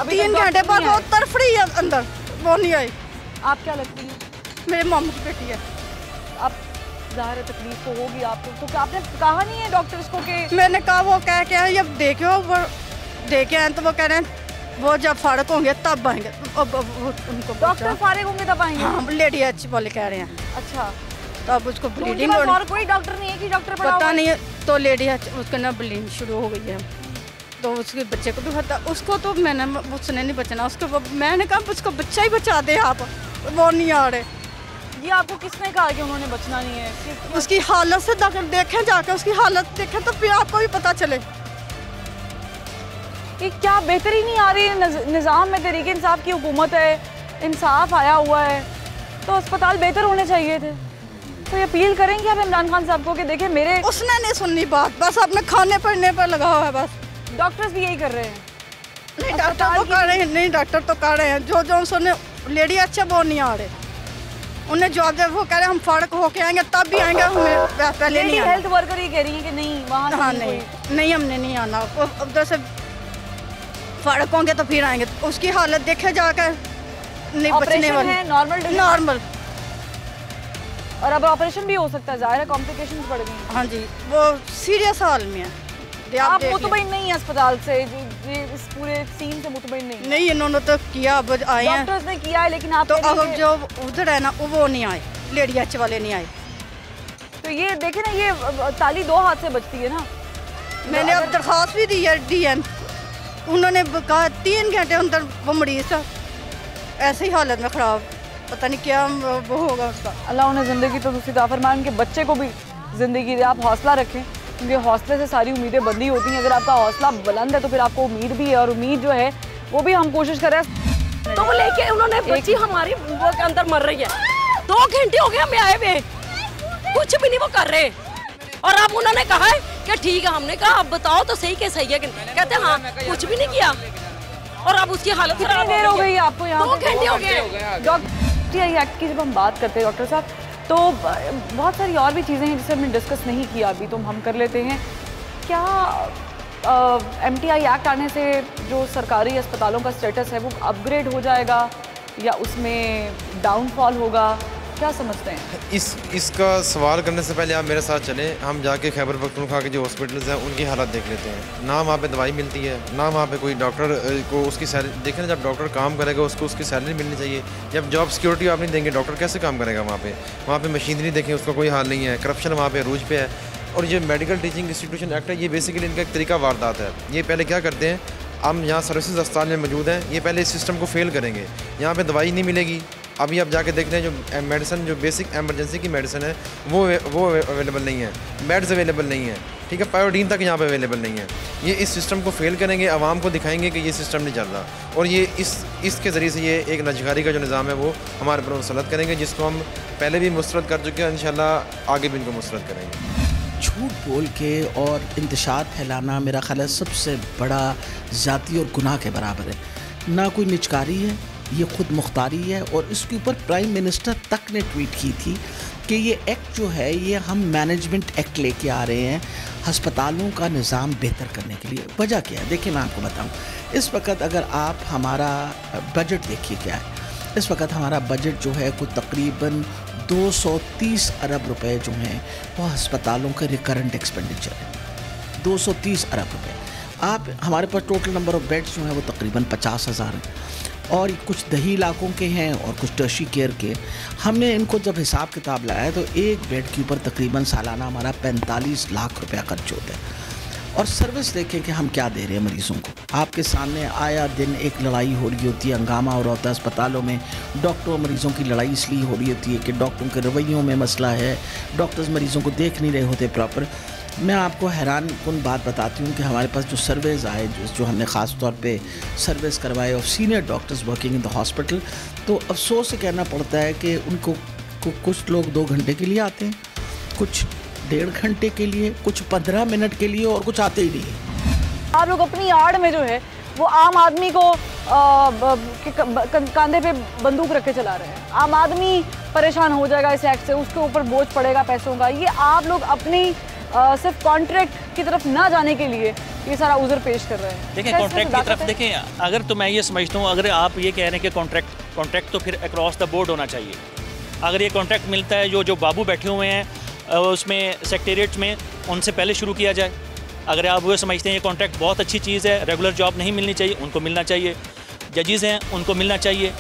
3 घंटे बाद वो तरफ रही है अंदर, वो नहीं आए। आप क्या लगती है? मेरे मामू की बेटी है। आप ज़ाहिर तकलीफ तो होगी आपको, तो क्या आपने कहा नहीं है डॉक्टर्स को कि? मैंने कहा, वो कह के आए जब देखो वो देखे हैं, तो वो कह रहे हैं वो जब फारग होंगे तब आएंगे। उनको डॉक्टर फारिग होंगे तब आएंगे? हाँ, लेडी एच वाले कह रहे हैं। अच्छा, तो अब उसको ब्लीडिंग और कोई डॉक्टर नहीं है कि डॉक्टर पता नहीं है, तो लेडी एच उसका ना ब्लीडिंग शुरू हो गई है, तो उसके बच्चे को भी पता, उसको तो मैंने उसने नहीं बचना, उसको मैंने कहा उसको बच्चा ही बचा दे आप, वो नहीं आ रहे। ये आपको किसने कहा कि उन्होंने बचना नहीं है? उसकी हालत से देखें, जाकर उसकी हालत देखें तो फिर आपको भी पता चले। ये क्या बेहतरी नहीं आ रही है निज़ाम में? तहरीक इंसाफ की हुकूमत है, इंसाफ आया हुआ है, तो अस्पताल बेहतर होने चाहिए थे। तो ये अपील करेंगे आप इमरान खान साहब को कि देखिए मेरे, उसने नहीं सुननी बात, बस अपने खाने पीने पर लगा हुआ है बस। डॉक्टर्स भी यही कर रहे हैं। नहीं डॉक्टर तो कर रहे हैं, नहीं डॉक्टर तो कर रहे हैं, जो सुने लेडी अच्छे वो नहीं आ रहे, उन्हें जॉब जब वो कह रहे हम फाड़क होके आएंगे तब भी आएंगे, हमें पहले नहीं। हेल्थ वर्कर ही कह रही है कि नहीं वहाँ। हाँ नहीं हमने नहीं आना, उधर से फाड़क होंगे तो फिर आएंगे। उसकी हालत देखे जाकर नहीं बचने वाली, नॉर्मल। और अब ऑपरेशन भी हो सकता है, ज़ाहिर है कॉम्प्लिकेशंस बढ़ गई। हाँ जी, वो सीरियस हाल में है। आप मुतमईन नहीं है अस्पताल से, इस पूरे सीन से मुतमईन नहीं? इन्होंने तो किया, अब आए हैं, डॉक्टर्स ने किया है, लेकिन आप तो अब जो उधर है ना वो नहीं आए, लेडी एच वाले नहीं आए। तो ये देखे ना, ये ताली 2 हाथ से बचती है ना। मैंने अब दरख्वास्त भी दी है DM, उन्होंने कहा 3 घंटे अंदर वो मरीज था ऐसे ही हालत में ख़राब, पता नहीं क्या वो होगा उसका। अल्लाह उन्हें ज़िंदगी तो दूसरी अता फरमाए, उनके बच्चे को भी ज़िंदगी दे। आप हौसला रखें, क्योंकि हौसले से सारी उम्मीदें बंदी होती हैं। अगर आपका हौसला बुलंद है तो फिर आपको उम्मीद भी है, और उम्मीद जो है वो भी हम कोशिश कर रहे हैं। तो वो लेके उन्होंने बच्ची हमारी वो के अंदर मर रही है, 2 घंटे हो गए हमें आए हुए, कुछ भी नहीं वो कर रहे। और अब उन्होंने कहा है कि ठीक है, हमने कहा अब बताओ तो सही के सही है, कहते हैं हाँ कुछ भी नहीं किया। और अब उसकी हालत कितनी देर हो गई आपको यहाँ? 2 घंटे हो गए। डॉक्टर एक्ट की जब हम बात करते हैं डॉक्टर साहब, तो बहुत सारी और भी चीज़ें हैं जिसे हमने डिस्कस नहीं किया अभी, तो हम कर लेते हैं। क्या MTI एक्ट आने से जो सरकारी अस्पतालों का स्टेटस है वो अपग्रेड हो जाएगा या उसमें डाउनफॉल होगा? क्या समझते हैं? इसका सवाल करने से पहले आप मेरे साथ चलें, हम जाके खैबर पख्तूनख्वा के जो हॉस्पिटल्स हैं उनकी हालत देख लेते हैं। ना वहाँ पे दवाई मिलती है, ना वहाँ पे कोई डॉक्टर को उसकी सैलरी देखें ना, जब डॉक्टर काम करेगा उसको उसकी सैलरी मिलनी चाहिए। जब जॉब सिक्योरिटी आप नहीं देंगे, डॉक्टर कैसे काम करेगा वहाँ पे मशीनरी देखें, उसका कोई हाल नहीं है, करप्शन वहाँ पे अरूज पे है। और ये मेडिकल टीचिंग इंस्टीट्यूशन एक्ट है, ये बेसिकली इनका एक तरीका वारदात है। ये पहले क्या करते हैं, हम यहाँ सर्विसेज अस्पताल में मौजूद हैं, ये पहले इस सिस्टम को फेल करेंगे, यहाँ पे दवाई नहीं मिलेगी, अभी आप जाके देख रहे हैं जो मेडिसिन, जो बेसिक एमरजेंसी की मेडिसिन है वो अवेलेबल नहीं है, बेड्स अवेलेबल नहीं है, ठीक है, पायोडीन तक यहाँ पे अवेलेबल नहीं है। ये इस सिस्टम को फेल करेंगे, आवाम को दिखाएंगे कि ये सिस्टम नहीं चल रहा, और ये इसके ज़रिए से ये एक नजगारी का जो निज़ाम है वो हमारे पर मुसलत करेंगे, जिसको हम पहले भी मुस्तरद कर चुके हैं, इंशाल्लाह आगे भी इनको मुस्तरद करेंगे। झूठ बोल के और इंतशार फैलाना मेरा ख्याल है सबसे बड़ा ज़ाती और गुनाह के बराबर है। ना कोई निजकारी है, ये खुद मुख्तारी है, और इसके ऊपर प्राइम मिनिस्टर तक ने ट्वीट की थी कि ये एक्ट जो है ये हम मैनेजमेंट एक्ट लेके आ रहे हैं हस्पतालों का निज़ाम बेहतर करने के लिए। वजह क्या है देखिए, मैं आपको बताऊं। इस वक्त अगर आप हमारा बजट देखिए क्या है, इस वक्त हमारा बजट जो है कुछ तकरीबन 230 अरब रुपए जो हैं वो अस्पतालों के रिकरेंट एक्सपेंडिचर है, 230 अरब रुपए। आप हमारे पास टोटल नंबर ऑफ़ बेड्स जो हैं वो तकरीबन 50,000 हैं, और कुछ दही इलाकों के हैं और कुछ टर्शी केयर के। हमने इनको जब हिसाब किताब लाया तो एक बेड के ऊपर तकरीबन सालाना हमारा 45 लाख रुपया खर्च होता है। और सर्विस देखें कि हम क्या दे रहे हैं मरीज़ों को। आपके सामने आया दिन एक लड़ाई हो रही होती है, हंगामा हो रहा होता है अस्पतालों में। डॉक्टरों मरीज़ों की लड़ाई इसलिए हो रही होती है कि डॉक्टरों के रवैयों में मसला है, डॉक्टर्स मरीज़ों को देख नहीं रहे होते प्रॉपर। मैं आपको हैरान कुन बात बताती हूँ कि हमारे पास जो सर्वेज़ आए, जो हमने ख़ास तौर पे सर्वेस करवाए of senior doctors working in the hospital, तो अफसोस से कहना पड़ता है कि उनको कुछ लोग 2 घंटे के लिए आते हैं, कुछ 1.5 घंटे के लिए, कुछ 15 मिनट के लिए, और कुछ आते ही नहीं है। आप लोग अपनी आड़ में जो है वो आम आदमी को कंधे पे बंदूक रख के चला रहे हैं। आम आदमी परेशान हो जाएगा इस एक्ट से, उसके ऊपर बोझ पड़ेगा पैसों का। ये आप लोग अपनी सिर्फ कॉन्ट्रैक्ट की तरफ ना जाने के लिए ये सारा उज़र पेश कर रहे हैं। देखें कॉन्ट्रैक्ट की तरफ देखें, अगर तो मैं ये समझता हूँ, अगर आप ये कह रहे हैं कि कॉन्ट्रैक्ट तो फिर अक्रॉस द बोर्ड होना चाहिए। अगर ये कॉन्ट्रैक्ट मिलता है जो बाबू बैठे हुए हैं उसमें सेक्रेटेरिएट में, उनसे पहले शुरू किया जाए। अगर आप वो समझते हैं ये कॉन्ट्रैक्ट बहुत अच्छी चीज़ है, रेगुलर जॉब नहीं मिलनी चाहिए, उनको मिलना चाहिए। जजेस हैं उनको मिलना चाहिए,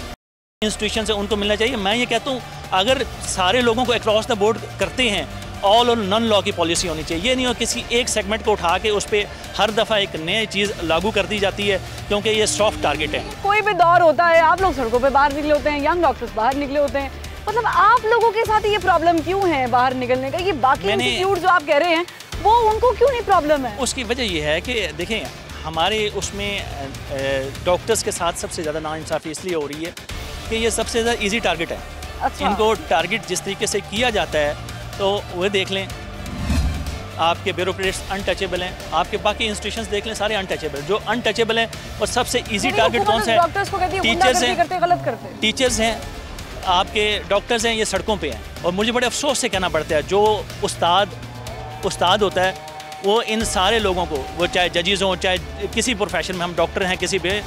इंस्टीट्यूशन है उनको मिलना चाहिए। मैं ये कहता हूँ अगर सारे लोगों को अक्रॉस द बोर्ड करते हैं, ऑल और नॉन लॉ की पॉलिसी होनी चाहिए। ये नहीं हो किसी एक सेगमेंट को उठा के उस पर हर दफ़ा एक नई चीज़ लागू कर दी जाती है, क्योंकि ये सॉफ्ट टारगेट है। कोई भी दौर होता है, आप लोग सड़कों पे बाहर निकले होते हैं, यंग डॉक्टर्स बाहर निकले होते हैं। मतलब आप लोगों के साथ ये प्रॉब्लम क्यों है बाहर निकलने का? ये बाकी इंस्टीट्यूट जो आप कह रहे हैं वो उनको क्यों नहीं प्रॉब्लम है? उसकी वजह ये है कि देखें हमारे उसमें डॉक्टर्स के साथ सबसे ज़्यादा नाइंसाफ़ी इसलिए हो रही है कि ये सबसे ज़्यादा ईजी टारगेट है। अच्छा। इनको टारगेट जिस तरीके से किया जाता है तो वह देख लें, आपके ब्यूरोक्रेट्स अनटचेबल हैं, आपके बाकी इंस्टीट्यूशंस देख लें सारे अनटचेबल। जो अनटचेबल हैं और सबसे इजी टारगेट कौन सा है? टीचर्स हैं, टीचर्स हैं, आपके डॉक्टर्स हैं, ये सड़कों पे हैं। और मुझे बड़े अफसोस से कहना पड़ता है जो उस्ताद होता है वो इन सारे लोगों को, वो चाहे जजेस हों चाहे किसी प्रोफेशन में, हम डॉक्टर हैं किसी भी,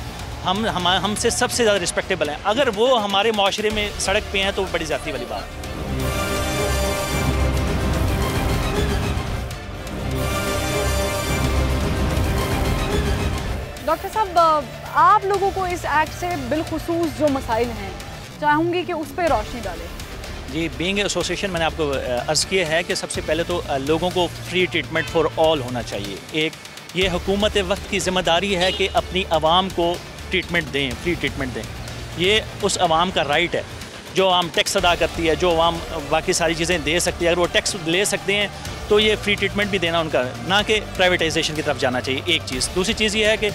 हमसे सबसे ज़्यादा रिस्पेक्टेबल हैं। अगर वो हमारे माशरे में सड़क पे हैं तो बड़ी ज़्यादती वाली बात है। डॉक्टर साहब, आप लोगों को इस एक्ट से बिलखुसूस जो मसाइल हैं चाहूँगी कि उस पर रोशनी डालें। जी, बीइंग एसोसिएशन मैंने आपको अर्ज़ किया है कि सबसे पहले तो लोगों को फ्री ट्रीटमेंट फॉर ऑल होना चाहिए। एक ये हुकूमत वक्त की ज़िम्मेदारी है कि अपनी आवाम को ट्रीटमेंट दें, फ्री ट्रीटमेंट दें। ये उस आवाम का राइट है। जो आवाम टैक्स अदा करती है, जो आवाम बाकी सारी चीज़ें दे सकती है, अगर वो टैक्स ले सकते हैं तो ये फ्री ट्रीटमेंट भी देना उनका, ना कि प्राइवेटाइजेशन की तरफ जाना चाहिए। एक चीज़। दूसरी चीज़ ये है कि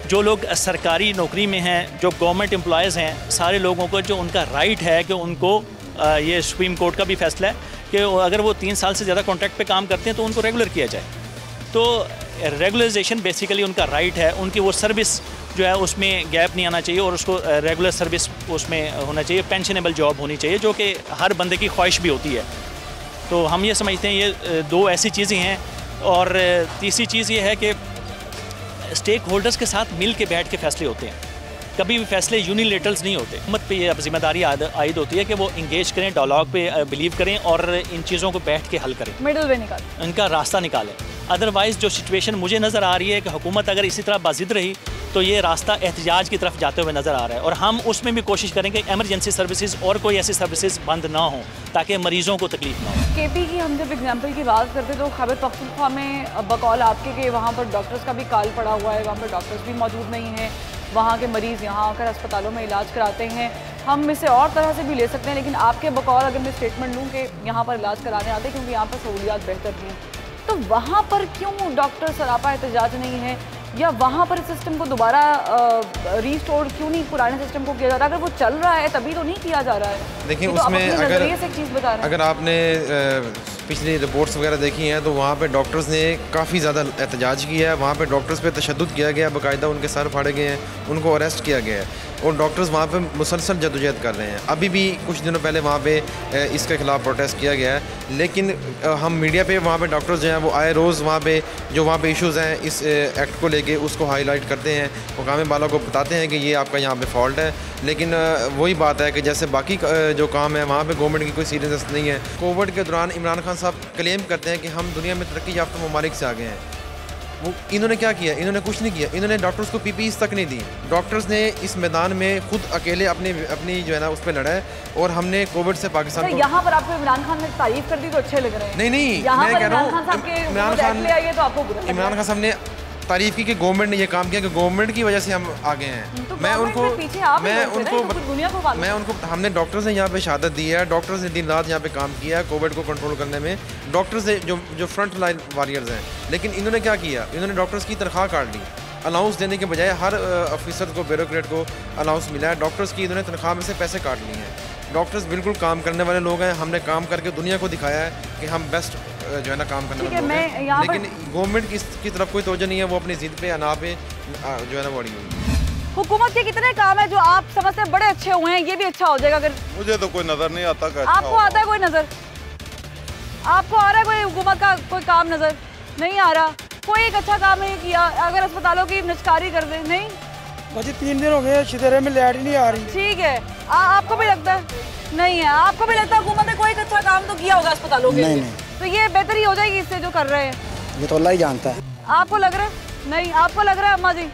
जो लोग सरकारी नौकरी में हैं, जो गवर्नमेंट एम्प्लॉयज़ हैं, सारे लोगों को जो उनका राइट है कि उनको ये सुप्रीम कोर्ट का भी फैसला है कि अगर वो 3 साल से ज़्यादा कॉन्ट्रैक्ट पे काम करते हैं तो उनको रेगुलर किया जाए। तो रेगुलराइजेशन बेसिकली उनका राइट है, उनकी वो सर्विस जो है उसमें गैप नहीं आना चाहिए और उसको रेगुलर सर्विस उसमें होना चाहिए, पेंशनेबल जॉब होनी चाहिए, जो कि हर बंदे की ख्वाहिश भी होती है। तो हम ये समझते हैं ये 2 ऐसी चीज़ें हैं। और तीसरी चीज़ ये है कि स्टेक होल्डर्स के साथ मिल के बैठ के फैसले होते हैं, कभी भी फैसले यूनिलेटरल्स नहीं होते। हुकूमत पे ये अब जिम्मेदारी आयद होती है कि वो इंगेज करें, डायलॉग पे बिलीव करें और इन चीज़ों को बैठ के हल करें, मिडल वे निकालें, इनका रास्ता निकालें। अदरवाइज़ जो सिचुएशन मुझे नज़र आ रही है कि हुकूमत अगर इसी तरह बाजिद रही तो ये रास्ता एहतजाज की तरफ जाते हुए नज़र आ रहा है। और हम उसमें भी कोशिश करेंगे एमरजेंसी सर्विसेज और कोई ऐसी सर्विसेज बंद ना हो ताकि मरीज़ों को तकलीफ ना हो। केपी की हम जब एग्जाम्पल की बात करते तो खैबर पख्तूनख्वा में बकौल आपके कि वहाँ पर डॉक्टर्स का भी काल पड़ा हुआ है, वहाँ पर डॉक्टर्स भी मौजूद नहीं हैं, वहाँ के मरीज़ यहाँ आकर अस्पतालों में इलाज कराते हैं। हम इसे और तरह से भी ले सकते हैं, लेकिन आपके बकौल अगर मैं स्टेटमेंट लूँ कि यहाँ पर इलाज कराने आते क्योंकि यहाँ पर सहूलियात बेहतर नहीं, तो वहाँ पर क्यों डॉक्टर सरापा एहतजाज नहीं है, या वहाँ पर सिस्टम को दोबारा रीस्टोर क्यों नहीं पुराने सिस्टम को किया जा रहा है? अगर वो चल रहा है तभी तो नहीं किया जा रहा है। देखिए, तो उसमें अगर आपने पिछली रिपोर्ट्स वगैरह देखी हैं तो वहाँ पे डॉक्टर्स ने काफ़ी ज़्यादा एहतजाज किया है, वहाँ पे डॉक्टर्स पे तशद्दुद किया गया, बाकायदा उनके सर फाड़े गए हैं, उनको अरेस्ट किया गया है और डॉक्टर्स वहाँ पे मुसलसल जदोजहद कर रहे हैं। अभी भी कुछ दिनों पहले वहाँ पे इसके ख़िलाफ़ प्रोटेस्ट किया गया है, लेकिन हम मीडिया पे वहाँ पे डॉक्टर्स जो हैं वो आए रोज़ वहाँ पे इश्यूज़ हैं इस एक्ट को लेके उसको हाईलाइट करते हैं, हुकाम बाला को बताते हैं कि ये आपका यहाँ पे फॉल्ट है। लेकिन वही बात है कि जैसे बाकी जो काम है वहाँ पे गवर्नमेंट की कोई सीरियसनेस नहीं है। कोविड के दौरान इमरान खान साहब क्लेम करते हैं कि हम दुनिया में तरक्की याफ्ता ममालिक से आगे हैं। वो इन्होंने क्या किया? इन्होंने कुछ नहीं किया। इन्होंने डॉक्टर्स को पीपीईज़ तक नहीं दी। डॉक्टर्स ने इस मैदान में खुद अकेले अपनी जो है ना उस पर लड़ा है और हमने कोविड से पाकिस्तान को यहाँ पर आपको इमरान खान ने तारीफ कर दी तो अच्छे लग रहे हैं। नहीं, मैं कह रहा हूँ इमरान खान साहब ने तारीफ की कि गवर्नमेंट ने ये काम किया कि गवर्नमेंट की वजह से हम आगे हैं। तो हमने डॉक्टर्स ने यहाँ पे शहादत दी है, डॉक्टर्स ने दिन रात यहाँ पे काम किया है कोविड को कंट्रोल करने में। डॉक्टर्स ने जो फ्रंट लाइन वॉरियर्स हैं, लेकिन इन्होंने क्या किया? इन्होंने डॉक्टर्स की तनख्वाह काट ली। अलाउंस देने के बजाय हर ऑफिसर को, ब्यूरोक्रेट को अलाउंस मिला है, डॉक्टर्स की इन्होंने तनख्वाह में से पैसे काट लिए हैं। डॉक्टर्स बिल्कुल काम करने वाले लोग हैं, हमने काम करके दुनिया को दिखाया है कि हम बेस्ट जो है ना काम करने वाले लोग हैं, लेकिन गवर्नमेंट की तरफ कोई तवज्जो नहीं है। वो अपनी जिद पे अना पे जो है ना वो अड़ी हुई। हुकूमत के कितने काम है जो आप समझते हैं बड़े अच्छे हुए हैं, ये भी अच्छा हो जाएगा अगर? मुझे तो कोई नजर नहीं आता। आपको आता है कोई नजर? आपको आ रहा है कोई हुकूमत का कोई काम नजर? नहीं आ रहा। कोई एक अच्छा काम नहीं किया। अगर अस्पतालों की निजकारी कर दे, नहीं मुझे 3 दिन हो गए शिदरे में लाइट नहीं आ रही। ठीक है, आपको भी लगता है? नहीं है। आपको भी लगता है हुकूमत ने कोई अच्छा काम तो किया होगा अस्पतालों के लिए? तो ये बेहतरी हो जाएगी इससे जो कर रहे हैं? ये तो अल्लाह ही जानता है। आपको लग रहा है? नहीं, आपको लग रहा है अम्मा जी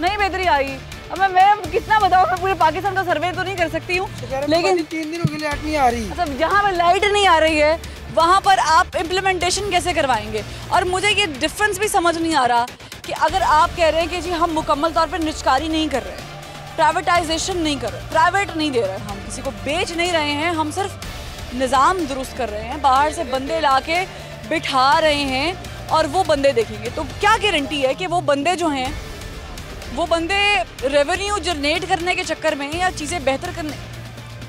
नहीं बेहतरी आएगी? अब मैं कितना बताऊँ, मैं पूरे पाकिस्तान का सर्वे तो नहीं कर सकती हूँ, लेकिन 3 दिनों की लाइट नहीं आ रही। अच्छा, जहाँ पर लाइट नहीं आ रही है वहाँ पर आप इम्प्लीमेंटेशन कैसे करवाएंगे? और मुझे ये डिफरेंस भी समझ नहीं आ रहा कि अगर आप कह रहे हैं कि जी हम मुकम्मल तौर पर निजकारी नहीं कर रहे, प्राइवेटाइजेशन नहीं कर रहे, प्राइवेट नहीं दे रहे, हम किसी को बेच नहीं रहे हैं, हम सिर्फ निज़ाम दुरुस्त कर रहे हैं, बाहर से बंदे ला के बिठा रहे हैं और वो बंदे देखेंगे, तो क्या गारंटी है कि वो बंदे जो हैं वो बंदे रेवेन्यू जनरेट करने के चक्कर में या चीज़ें बेहतर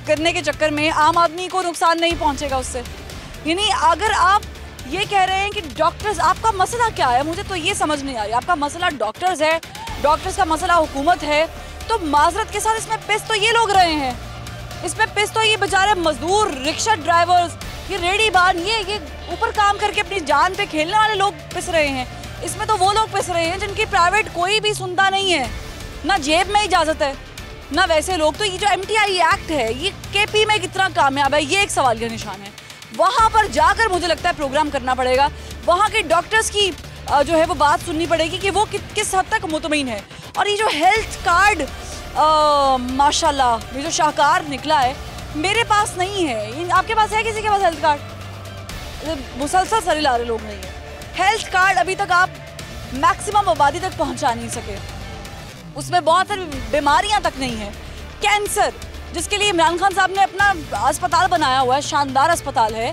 करने के चक्कर में आम आदमी को नुकसान नहीं पहुंचेगा उससे? यानी अगर आप ये कह रहे हैं कि डॉक्टर्स, आपका मसला क्या है? मुझे तो ये समझ नहीं आ रही। आपका मसला डॉक्टर्स है, डॉक्टर्स का मसला हुकूमत है, तो माजरत के साथ इसमें पिस तो ये लोग रहे हैं, इसमें पिस तो ये बेचारे मजदूर, रिक्शा ड्राइवर्स, ये रेडी बान, ये ऊपर काम करके अपनी जान पे खेलने वाले लोग पिस रहे हैं। इसमें तो वो लोग पिस रहे हैं जिनकी प्राइवेट कोई भी सुनता नहीं है, ना जेब में इजाज़त है ना वैसे लोग। तो ये जो MTI एक्ट है ये KP में कितना कामयाब है, ये एक सवाल का निशान है। वहाँ पर जाकर मुझे लगता है प्रोग्राम करना पड़ेगा, वहाँ के डॉक्टर्स की जो है वो बात सुननी पड़ेगी कि वो किस हद तक मुतमईन है। और ये जो हेल्थ कार्ड माशाल्लाह ये जो शाहकार निकला है, मेरे पास नहीं है। आपके पास है? किसी के पास हेल्थ कार्ड? मुसलसल सरे ला रहे लोग नहीं है। हेल्थ कार्ड अभी तक आप मैक्सिमम आबादी तक पहुंचा नहीं सके, उसमें बहुत सारी बीमारियां तक नहीं है। कैंसर, जिसके लिए इमरान खान साहब ने अपना अस्पताल बनाया हुआ है, शानदार अस्पताल है,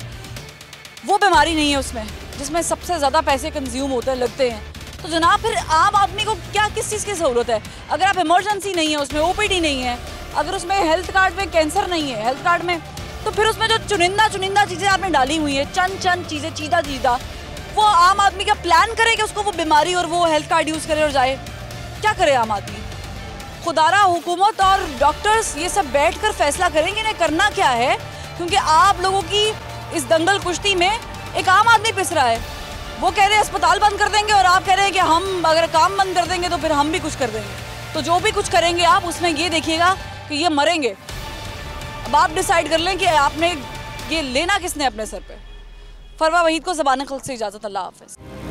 वो बीमारी नहीं है उसमें, जिसमें सबसे ज़्यादा पैसे कंज्यूम होते हैं, लगते हैं। तो जनाब फिर आम आदमी को क्या किस चीज़ की सहूलत है? अगर आप इमरजेंसी नहीं है उसमें, OPD नहीं है, अगर उसमें हेल्थ कार्ड में कैंसर नहीं है हेल्थ कार्ड में, तो फिर उसमें जो चुनिंदा चीज़ें आपने डाली हुई हैं, चंद चीज़ें चीदा, वो आम आदमी का प्लान करे कि उसको वो बीमारी और वो हेल्थ कार्ड यूज़ करे और जाए? क्या करे आम आदमी? खुदारा हुकूमत और डॉक्टर्स ये सब बैठकर फैसला करेंगे इन्हें करना क्या है, क्योंकि आप लोगों की इस दंगल कुश्ती में एक आम आदमी पिस रहा है। वो कह रहे हैं अस्पताल बंद कर देंगे और आप कह रहे हैं कि हम अगर काम बंद कर देंगे तो फिर हम भी कुछ कर देंगे। तो जो भी कुछ करेंगे आप उसमें ये देखिएगा कि ये मरेंगे। अब आप डिसाइड कर लें कि आपने ये लेना किसने अपने सर पे। फरवा वहीद को ज़बान खल्क से इजाज़त। अल्लाह हाफ़िज़।